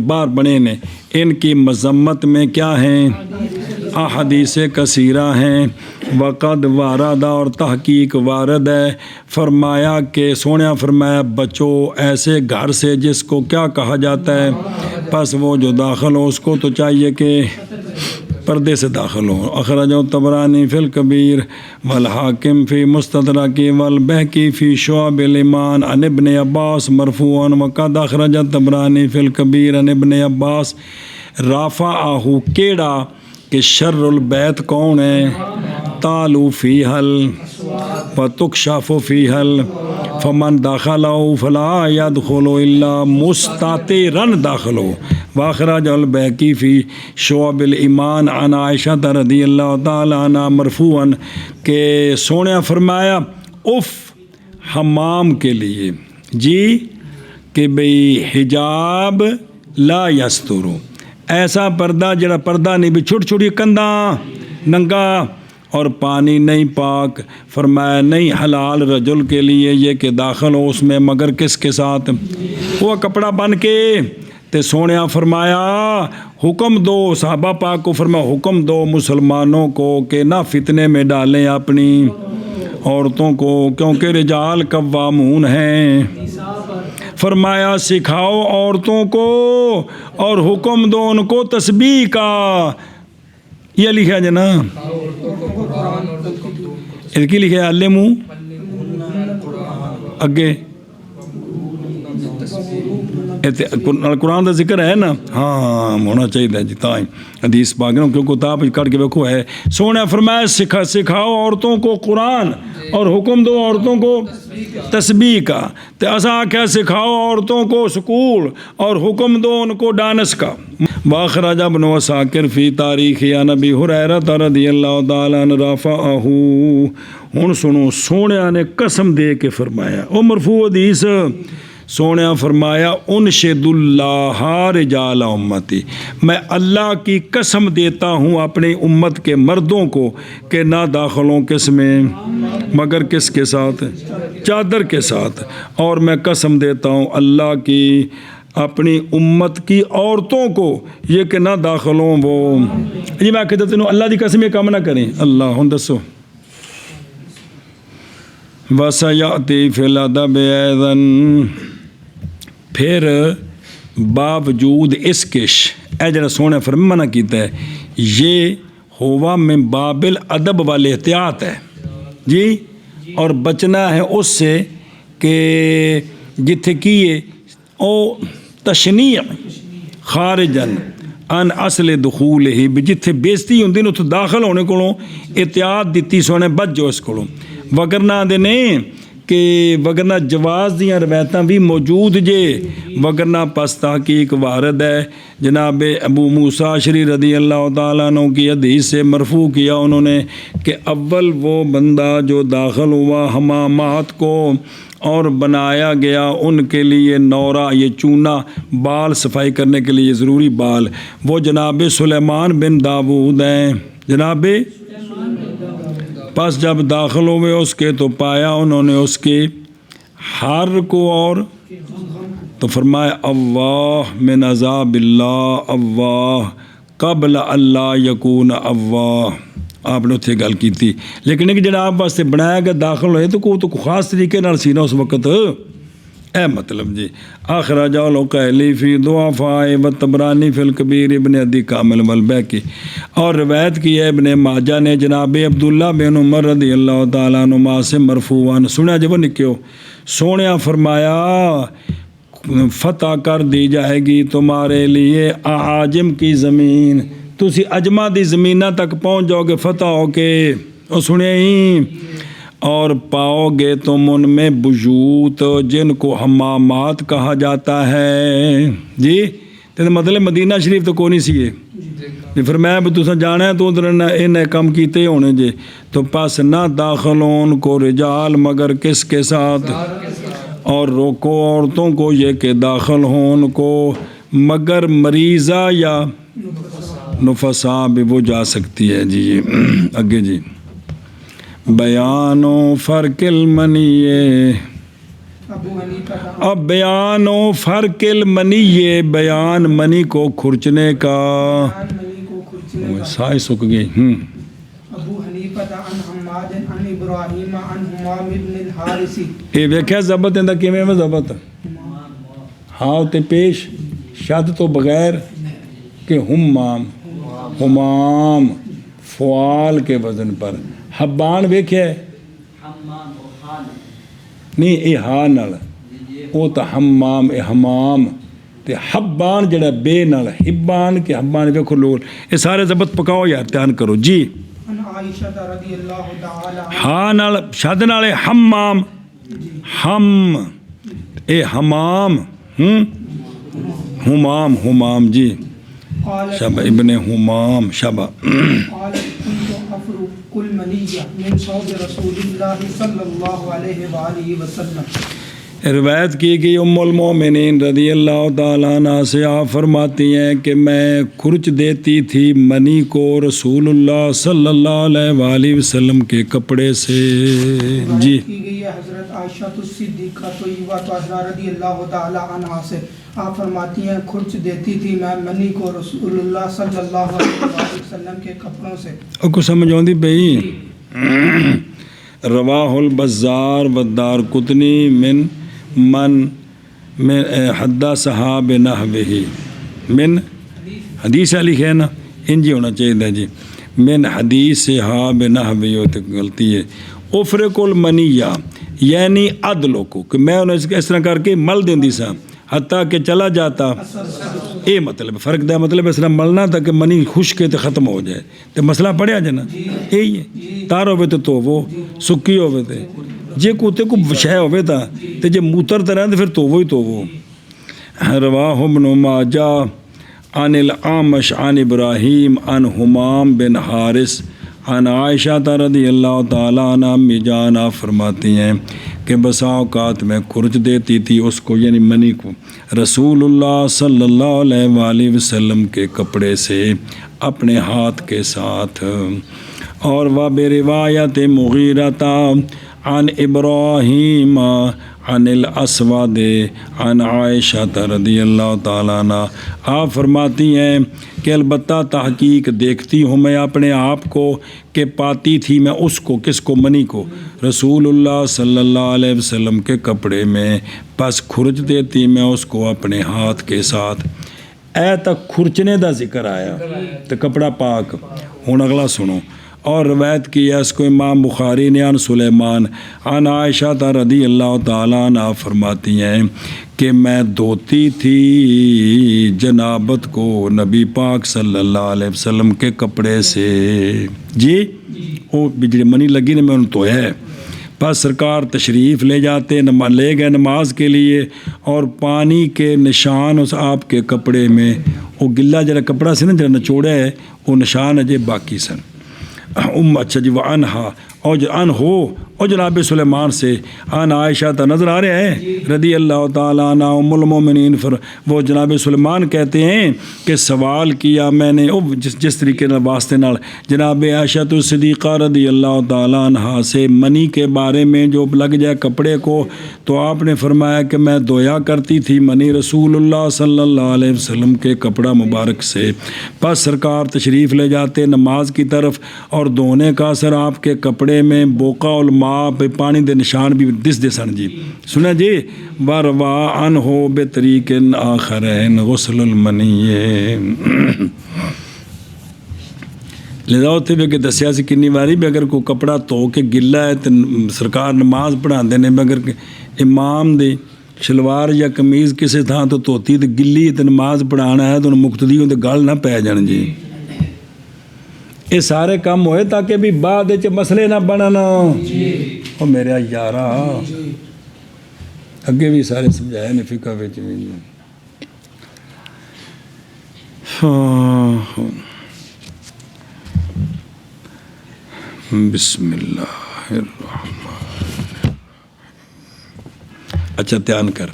A: بار بنے نے ان کی مذمت میں کیا ہیں احادیث کثیرہ ہیں وقد واردہ اور تحقیق وارد ہے فرمایا کہ سونیا فرمایا بچو ایسے گھر سے جس کو کیا کہا جاتا ہے، پس وہ جو داخل ہو اس کو تو چاہیے کہ پردے سے داخل ہو۔ اخرجہ طبرانی فی الکبیر والحاکم فی مستدرک والبہقی فی شعب الایمان عن ابن عباس مرفوعا وقد اخرج طبرانی فی الکبیر عن ابن عباس رافعہ کیڑا کہ شر البیت کون ہے، تالو فیہل وتکشف فیہل فمن داخلہ فلا یدخل الا مستترا داخل ہو۔ واخرج البیہقی فی شعب الایمان عن عائشہ رضی اللہ تعالی عنہ مرفوعا کہ سونے فرمایا اف حمام کے لیے جی کہ بھئی حجاب لا یسترو، ایسا پردہ جڑا پردہ نہیں بھی چھوٹی چھوٹی کنداں ننگا اور پانی نہیں پاک، فرمایا نہیں حلال رجل کے لیے یہ کہ داخل ہو اس میں مگر کس کے ساتھ، وہ کپڑا بن کے تے سونیا فرمایا حکم دو صحابہ پاک کو، فرمایا حکم دو مسلمانوں کو کہ نہ فتنے میں ڈالیں اپنی عورتوں کو کیونکہ رجال قوامون ہیں، فرمایا سکھاؤ عورتوں کو اور حکم دو ان کو تسبیح کا، یہ لکھا جنا اس کی لکھا علمو اگے قرآن کا ذکر ہے نا، ہاں ہونا چاہیے جی تائیں حدیث پاک نا کیونکہ کتاب کر کے دیکھو ہے، سونے فرمایا سکھاؤ عورتوں کو قرآن اور حکم دو عورتوں کو تسبیح کا، تے اسا کیا سکھاؤ عورتوں کو سکول اور حکم دو ان کو ڈانس کا۔ واخرج ابن وساکر فی تاریخ عن ابی ہریرہ رضی اللہ تعالی عنہ رفعہ، ہن سنو سونے نے قسم دے کے فرمایا، او مرفوع حدیث، سونے فرمایا انشد اللہ رجال امتی، میں اللہ کی قسم دیتا ہوں اپنی امت کے مردوں کو کہ نہ داخلوں کس میں مگر کس کے ساتھ، چادر کے ساتھ، اور میں قسم دیتا ہوں اللہ کی اپنی امت کی عورتوں کو یہ کہ نہ داخلوں وہ، جی میں کہتا ہوں اللہ کی قسم یہ کام نہ کریں، اللہ ہوں دسو وَسَيَأْتِي فِي الْأَدَبِ أَيْضًا، پھر باوجود اس کش اے جڑا سونے فرمان منع کیتا ہے یہ ہوا میں بابل ادب والے احتیاط ہے جی، اور بچنا ہے اس سے کہ جتھے کیے او تشنیع خارجن ان اصل دخول ہی جتھے بیزتی ہوندی نو تو داخل ہونے کو احتیاط دیتی سونے بچ جو اس کو، وگرنہ دے نہیں کہ وگرنہ جواز دیاں روایتاں بھی موجود جے، وگرنہ پس تحقیق وارد ہے۔ جناب ابو موسیٰ اشعری رضی اللہ تعالیٰ عنہ کی حدیث سے مرفوع کیا انہوں نے کہ اول وہ بندہ جو داخل ہوا حمامات کو اور بنایا گیا ان کے لیے نورا، یہ چونا بال صفائی کرنے کے لیے ضروری بال، وہ جناب سلیمان بن داؤد ہیں، جناب پس جب داخل ہوئے اس کے تو پایا انہوں نے اس کے ہر کو اور تو فرمایا اللہ من عذاب اللہ اللہ قبل اللہ یکون اللہ، آپ نے اتنے گل کی تھی، لیکن ایک جڑا آپ واسطے بنایا گیا داخل ہوئے تو کوئی تو خاص طریقے نال سی نا اس وقت، اے مطلب جی اخرج العقیلی فی ضعفاء والطبرانی فی الکبیر ابن عدی کامل والبیہقی، اور روایت کی ہے ابن ماجہ نے جناب عبداللہ بن عمر رضی اللہ تعالیٰ عنہما سے مرفوعاً، سنیا جب نکیو سونیا فرمایا فتح کر دی جائے گی تمہارے لیے اعاجم کی زمین، تسی اجمہ دی زمینہ تک پہنچ جاؤ گے فتح ہو کے، اور سنے ہی اور پاؤ گے تم ان میں بیوت جن کو حمامات کہا جاتا ہے جی، تو مطلب مدینہ شریف تو کونی سی ہے، پھر میں بھی تسا جانا ہے تو ادھر انہیں کم کیتے ہونے جے، تو پس نہ داخلون کو رجال مگر کس کے ساتھ، اور روکو عورتوں کو یہ کہ داخل ہون کو مگر مریضہ یا نفسا بھی وہ جا سکتی ہے جی۔ اگے جی بیان و فرق المنی، اب بیان و فرق المنی، بیان منی کو کھرچنے کا، سائے سک گئی۔
B: ابو حنیفہ عن حماد عن ابراہیم عن حمام بن الحارث
A: یہ ویکھیا ضبط ایندا کیویں میں ضبط ہاں تے پیش شد تو بغیر کہ حمام فعال کے وزن پر حبان ویکھیا ہے نہیں یہ ہاں نال وہ تو حمام اے حمام تے حبان جڑا بے نال حبان کے حبان ویکھو لوگ یہ سارے ضبط پکاؤ یار دھیان کرو جی
B: عن عائشہ رضی اللہ تعالی عنہا
A: ہاں نال شد نال حمام ہم اے حمام حمام جی
B: قالت
A: شبہ ابن حمام شبہ
B: قالت كنت افرق المنیہ من صوب رسول اللہ صلی اللہ علیہ وآلہ وسلم
A: روایت کی کہ ام المومنین رضی اللہ تعالیٰ عنہ سے آپ فرماتی ہیں کہ میں کھرچ دیتی تھی منی کو رسول اللہ صلی اللہ علیہ وآلہ وسلم کے کپڑے سے جی
B: کی گئی ہے حضرت عائشہ صدیقہ طیبہ طاہرہ رضی اللہ تعالی عنہا سے آپ فرماتی ہیں کھرچ دیتی تھی میں منی کو رسول اللہ صلی اللہ علیہ وآلہ وسلم کے کپڑوں سے
A: اور کچھ سمجھ آؤں دی بھئی رواہ البزار والدار قطنی من حدہ صحاب نحوہی من حدیث لکھے ہے نا انجی ہونا چاہیے جی من حدیث صحاب نحوہی ہوتے غلطی ہے افرق المنیہ یعنی عدلوں کو کہ میں انہیں اس طرح کر کے مل دیں دی سا حتیٰ کہ چلا جاتا یہ مطلب فرق دا مطلب اس طرح ملنا تھا کہ منی خشک تے ختم ہو جائے تو مسئلہ پڑھیا جانا یہی ہے تار ہوئے تو وہ سکی ہوئے تھے جے کوتے کو شے ہوئے تھا تے جے موتر تے رہن پھر تو وہ رواہ ابن ماجہ عن العامش عن ابراہیم عن حمام بن حارث عن عائشہ رضی اللہ تعالیٰ عنہ امی جان آپ فرماتی ہیں کہ بسا اوقات میں کھرچ دیتی تھی اس کو یعنی منی کو رسول اللہ صلی اللہ علیہ وآلہ وسلم کے کپڑے سے اپنے ہاتھ کے ساتھ اور وہ بے روایت مغیرہ عن ابراہیم عن الاسود عن عائشہ رضی اللہ تعالیٰ عنہ آپ فرماتی ہیں کہ البتہ تحقیق دیکھتی ہوں میں اپنے آپ کو کہ پاتی تھی میں اس کو کس کو منی کو رسول اللہ صلی اللہ علیہ وسلم کے کپڑے میں بس کھرچ دیتی میں اس کو اپنے ہاتھ کے ساتھ اے تک کھرچنے دا ذکر آیا تو کپڑا پاک ہوں اگلا سنو اور روایت کی ہے اس کو امام بخاری نے عن سلیمان عن عائشہ رضی اللہ تعالیٰ عنہ فرماتی ہیں کہ میں دھوتی تھی جنابت کو نبی پاک صلی اللہ علیہ وسلم کے کپڑے سے جی وہ بجلی منی لگی نے میں انہوں تو ہے بس سرکار تشریف لے جاتے لے گئے نماز کے لیے اور پانی کے نشان اس آپ کے کپڑے میں وہ گلا جرا کپڑا سے نا جرا نچوڑا ہے وہ نشان اجے باقی سن اچھا جی وہ انہا اور ان ہو اور جناب سلیمان سے عن عائشہ تا نظر آ رہے ہیں رضی اللہ تعالیٰ عنہ ام المومنین وہ جناب سلیمان کہتے ہیں کہ سوال کیا میں نے جس طریقے نال واسطے نال جناب عائشہ صدیقہ رضی اللہ تعالیٰ عنہ سے منی کے بارے میں جو لگ جائے کپڑے کو تو آپ نے فرمایا کہ میں دھویا کرتی تھی منی رسول اللہ صلی اللہ علیہ وسلم کے کپڑا مبارک سے پس سرکار تشریف لے جاتے نماز کی طرف اور دھونے کا اثر آپ کے کپڑے میں بوقا الماء پہ پانی دے نشان بھی دس دے سن جی سنا جی وروا ان ہو بے طریق آخرین غسل المنی لذا ہوتے بھی کہ دسیا سی کنی باری بھی اگر کوئی کپڑا تو کے گلا ہے تو سرکار نماز پڑھا دینے میں اگر امام دے شلوار یا قمیض کسی تھا تو توتی تو گلی تو نماز پڑھانا ہے تو مقتدی ہوں تو گل نہ پہ جان جی یہ سارے کام ہوئے تاکہ بھی بعد مسئلے نہ بننا او میرے یارا اگے بھی سارے سمجھایا نے فقہ وچ بھی بسم اللہ الرحمن اچھا دھیان کر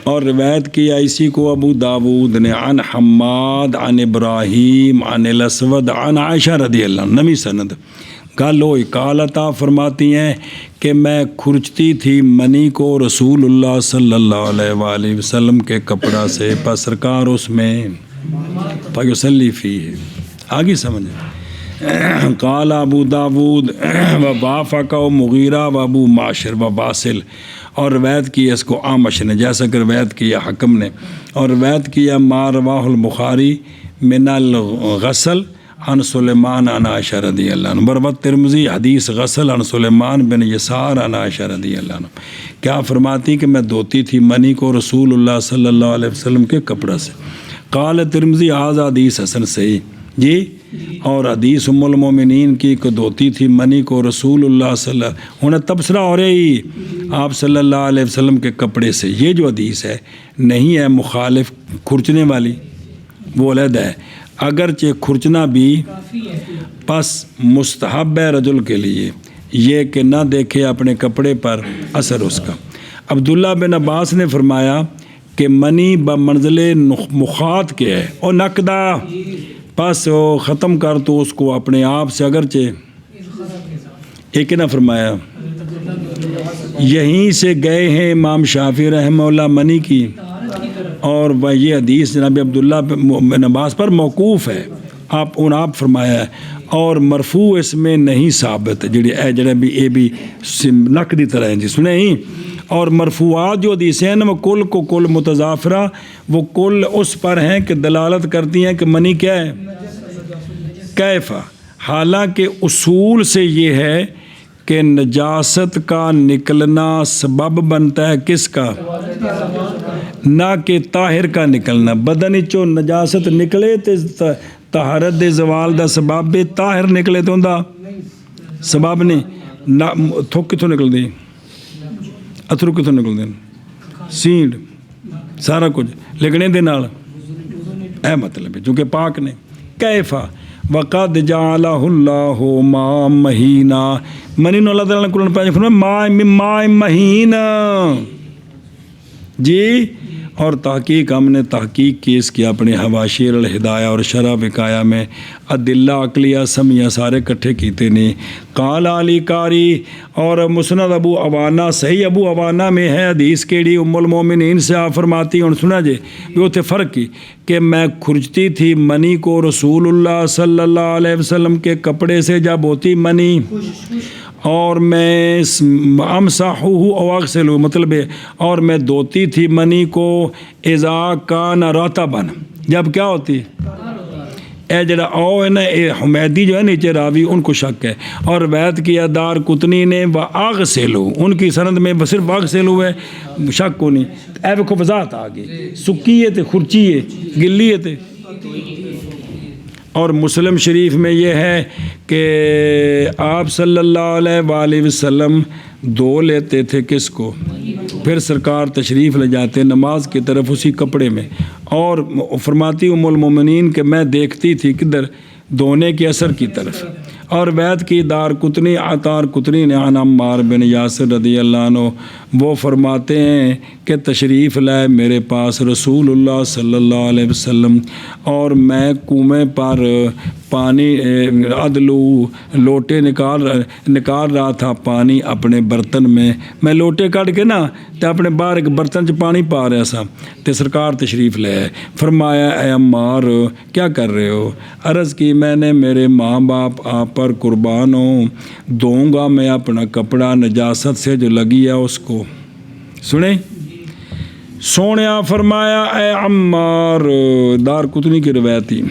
A: اور روایت کی ایسی کو ابو داود نے عن حماد عن ابراہیم عن الاسود عن عائشہ رضی اللہ عنہ نمی سند گل ہوئی قالتا فرماتی ہیں کہ میں کھرچتی تھی منی کو رسول اللہ صلی اللہ علیہ وآلہ وسلم کے کپڑا سے پس سرکار اس میں فیصلی فی ہے آگے سمجھ قال ابو داود و وافق و مغیرہ و ابو معاشر و واصل، اور روایت کی اس کو عامش نے، جیسا کہ روایت کیا حکم نے، اور روایت کیا ما رواہ البخاری من الغسل عن سلیمان عن عائشہ رضی اللہ عنہ، بروت ترمذی حدیث غسل عن سلیمان بن یسار عن عائشہ رضی اللہ عنہ، کیا فرماتی کہ میں دھوتی تھی منی کو رسول اللہ صلی اللہ علیہ وسلم کے کپڑا سے۔ قال ترمذی ھذا حدیث حسن صحیح جی، اور حدیث ام المومنین کی کو دھوتی تھی منی کو رسول اللہ صلی اللہ، انہیں تبصرہ ہو رہی آپ صلی اللہ علیہ وسلم کے کپڑے سے، یہ جو حدیث ہے نہیں ہے مخالف کھرچنے والی، وہ علیحدہ ہے، اگرچہ کھرچنا بھی پس مستحب ہے رجل کے لیے یہ کہ نہ دیکھے اپنے کپڑے پر اثر اس کا۔ عبداللہ بن عباس نے فرمایا کہ منی بمنزل مخاط کے ہے اور نقدہ، پس وہ ختم کر تو اس کو اپنے آپ سے، اگرچہ ایک نہ فرمایا یہیں سے گئے ہیں امام شافعی رحمہ اللہ منی کی، اور وہ یہ حدیث جناب عبداللہ بن عباس پر موقوف ہے، آپ فرمایا ہے، اور مرفوع اس میں نہیں ثابت، جڑے بھی اے بھی نقدی طرح ہیں جی سنیں ہی، اور مرفوعات جو حدیثیں ہیں وہ کل کو کل متضافرہ، وہ کل اس پر ہیں کہ دلالت کرتی ہیں کہ منی کیا ہے کیفا، حالانکہ اصول سے یہ ہے کہ نجاست کا نکلنا سبب بنتا ہے کس کا، نہ کہ طاہر کا نکلنا، بدن چو نجاست نکلے تے طہارت دے زوال دا سبب بے، طاہر نکلے تو اندہ سبب نہیں، تھوک کتوں نکل دی، اتھرو کتوں نکل دیں، سینڈ سارا کچھ لگنے دے نال، اے مطلب ہے چونکہ پاک نے کیفا وقد جعلہ اللہ ما مہینہ، منین اللہ تعالیٰ نے قرآن پاک فرمایا ما مہینہ جی، اور تحقیق ہم نے تحقیق کی اس کی اپنے حواشیر الہدایہ اور شرح وقایہ میں ادلہ عقلیہ سمیہ سارے کٹھے کیتے نے۔ قال علی قاری، اور مسند ابو عوانہ، صحیح ابو عوانہ میں ہے حدیث کیڑی ام المومنین سے آپ فرماتی ہوں سنا جے بھی اتنے فرق کی کہ میں کھرچتی تھی منی کو رسول اللہ صلی اللہ علیہ وسلم کے کپڑے سے جب ہوتی منی، اور میں امسحہ او اغسلہ، مطلب ہے اور میں دھوتی تھی منی کو اذا کان رطبا، جب کیا ہوتی، اے جڑا او ہے نا، اے حمیدی جو ہے نیچے راوی ان کو شک ہے، اور روایت کیا دار قطنی نے واغسلہ، ان کی سند میں صرف واغسلہ ہے، شک کو نہیں، اے ویکھو وضاحت آ گئی، سکی ہے تے کھرچی ہے، گلی ہے تے، اور مسلم شریف میں یہ ہے کہ آپ صلی اللہ علیہ وآلہ وسلم دھو لیتے تھے کس کو، پھر سرکار تشریف لے جاتے نماز کی طرف اسی کپڑے میں، اور فرماتی ام المومنین کہ میں دیکھتی تھی کدھر، دھونے کے اثر کی طرف، اور بیعت کی دار قطنی عطار قطنی نے عن عمار بن یاسر رضی اللہ عنہ، وہ فرماتے ہیں کہ تشریف لائے میرے پاس رسول اللہ صلی اللہ علیہ وسلم، اور میں کنویں پر پانی عدلو لوٹے نکال رہا تھا پانی اپنے برتن میں لوٹے کٹ کے نا تے اپنے باہر ایک برتن چ پانی پا رہا سا، تے سرکار تشریف لے آئے، فرمایا اے عمار کیا کر رہے ہو، عرض کی میں نے میرے ماں باپ آپ پر قربان ہوں، دوں گا میں اپنا کپڑا نجاست سے جو لگی ہے اس کو، سنیں سونیا، فرمایا اے عمار، دار قطنی کی روایتی،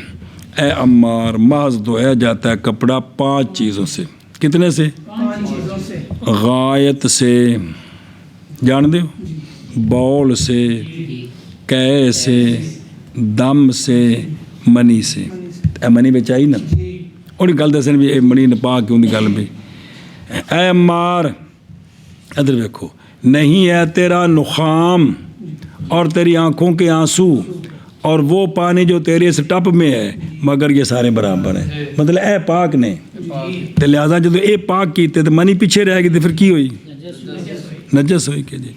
A: اے عمار محض دھویا جاتا ہے کپڑا 5 چیزوں سے، کتنے سے،
B: 5 چیزوں سے،
A: غایت سے، جان دے ہو، بول سے، قے سے، دم سے، منی سے، اے منی بچائی نا، اور گل دسن بھی اے منی نپا کے ان کی گل بھی، اے عمار ادھر دیکھو، نہیں ہے تیرا نخام اور تیری آنکھوں کے آنسو اور وہ پانی جو تیرے اس ٹپ میں ہے، مگر یہ سارے برابر ہیں، مطلب اے پاک نے، تو لہذا جب اے پاک کیتے تو منی پیچھے رہ گئی تو پھر کی ہوئی، نجس ہوئی کہ جی،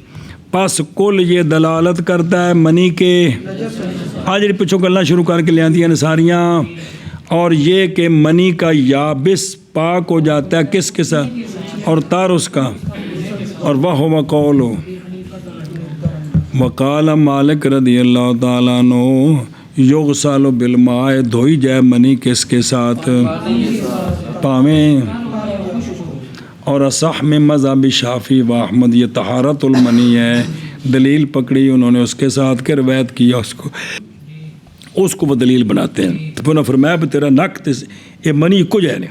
A: پس کل یہ دلالت کرتا ہے منی کے، آج پچھوں گلنا شروع کر کے لے آتی ہیں ساریاں، اور یہ کہ منی کا یابس پاک ہو جاتا ہے کس کے ساتھ، اور تار اس کا، اور وہ قولو وقال مالک رضی اللہ تعالیٰ عنہ یغسل بالماء، دھوئی جائے منی کس کے ساتھ، پاویں اور اصح میں مذہب شافی و احمد یہ طہارت المنی ہے، دلیل پکڑی انہوں نے اس کے ساتھ کہ روایت کیا اس کو وہ دلیل بناتے ہیں۔ تو انہوں نے فرمایا بھی تیرا نک یہ منی ایکو جہ نے،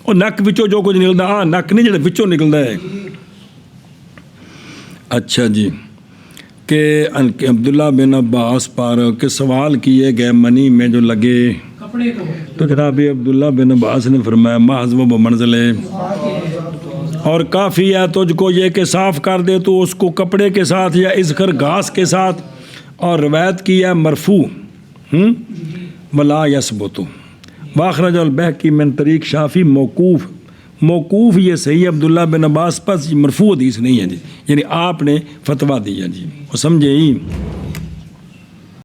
A: اور نک وچوں جو کچھ نکلدا نک نہیں جڑا وچوں نکلدا ہے۔ اچھا جی، کہ عبداللہ بن عباس پر کہ سوال کیے گئے منی میں جو لگے
B: کپڑے کو
A: تو جناب عبداللہ بن عباس نے فرمایا محض وہ منزل ہے اور کافی ہے تجھ کو یہ کہ صاف کر دے تو اس کو کپڑے کے ساتھ یا اذخر گھاس کے ساتھ، اور روایت کی ہے مرفوع ولا یثبت واخرج البیہقی من طریق شافی موقوف یہ صحیح ہے عبداللہ بن عباس، پس مرفوع حدیث نہیں ہے جی، یعنی آپ نے فتویٰ دیا جی، وہ سمجھے ہی۔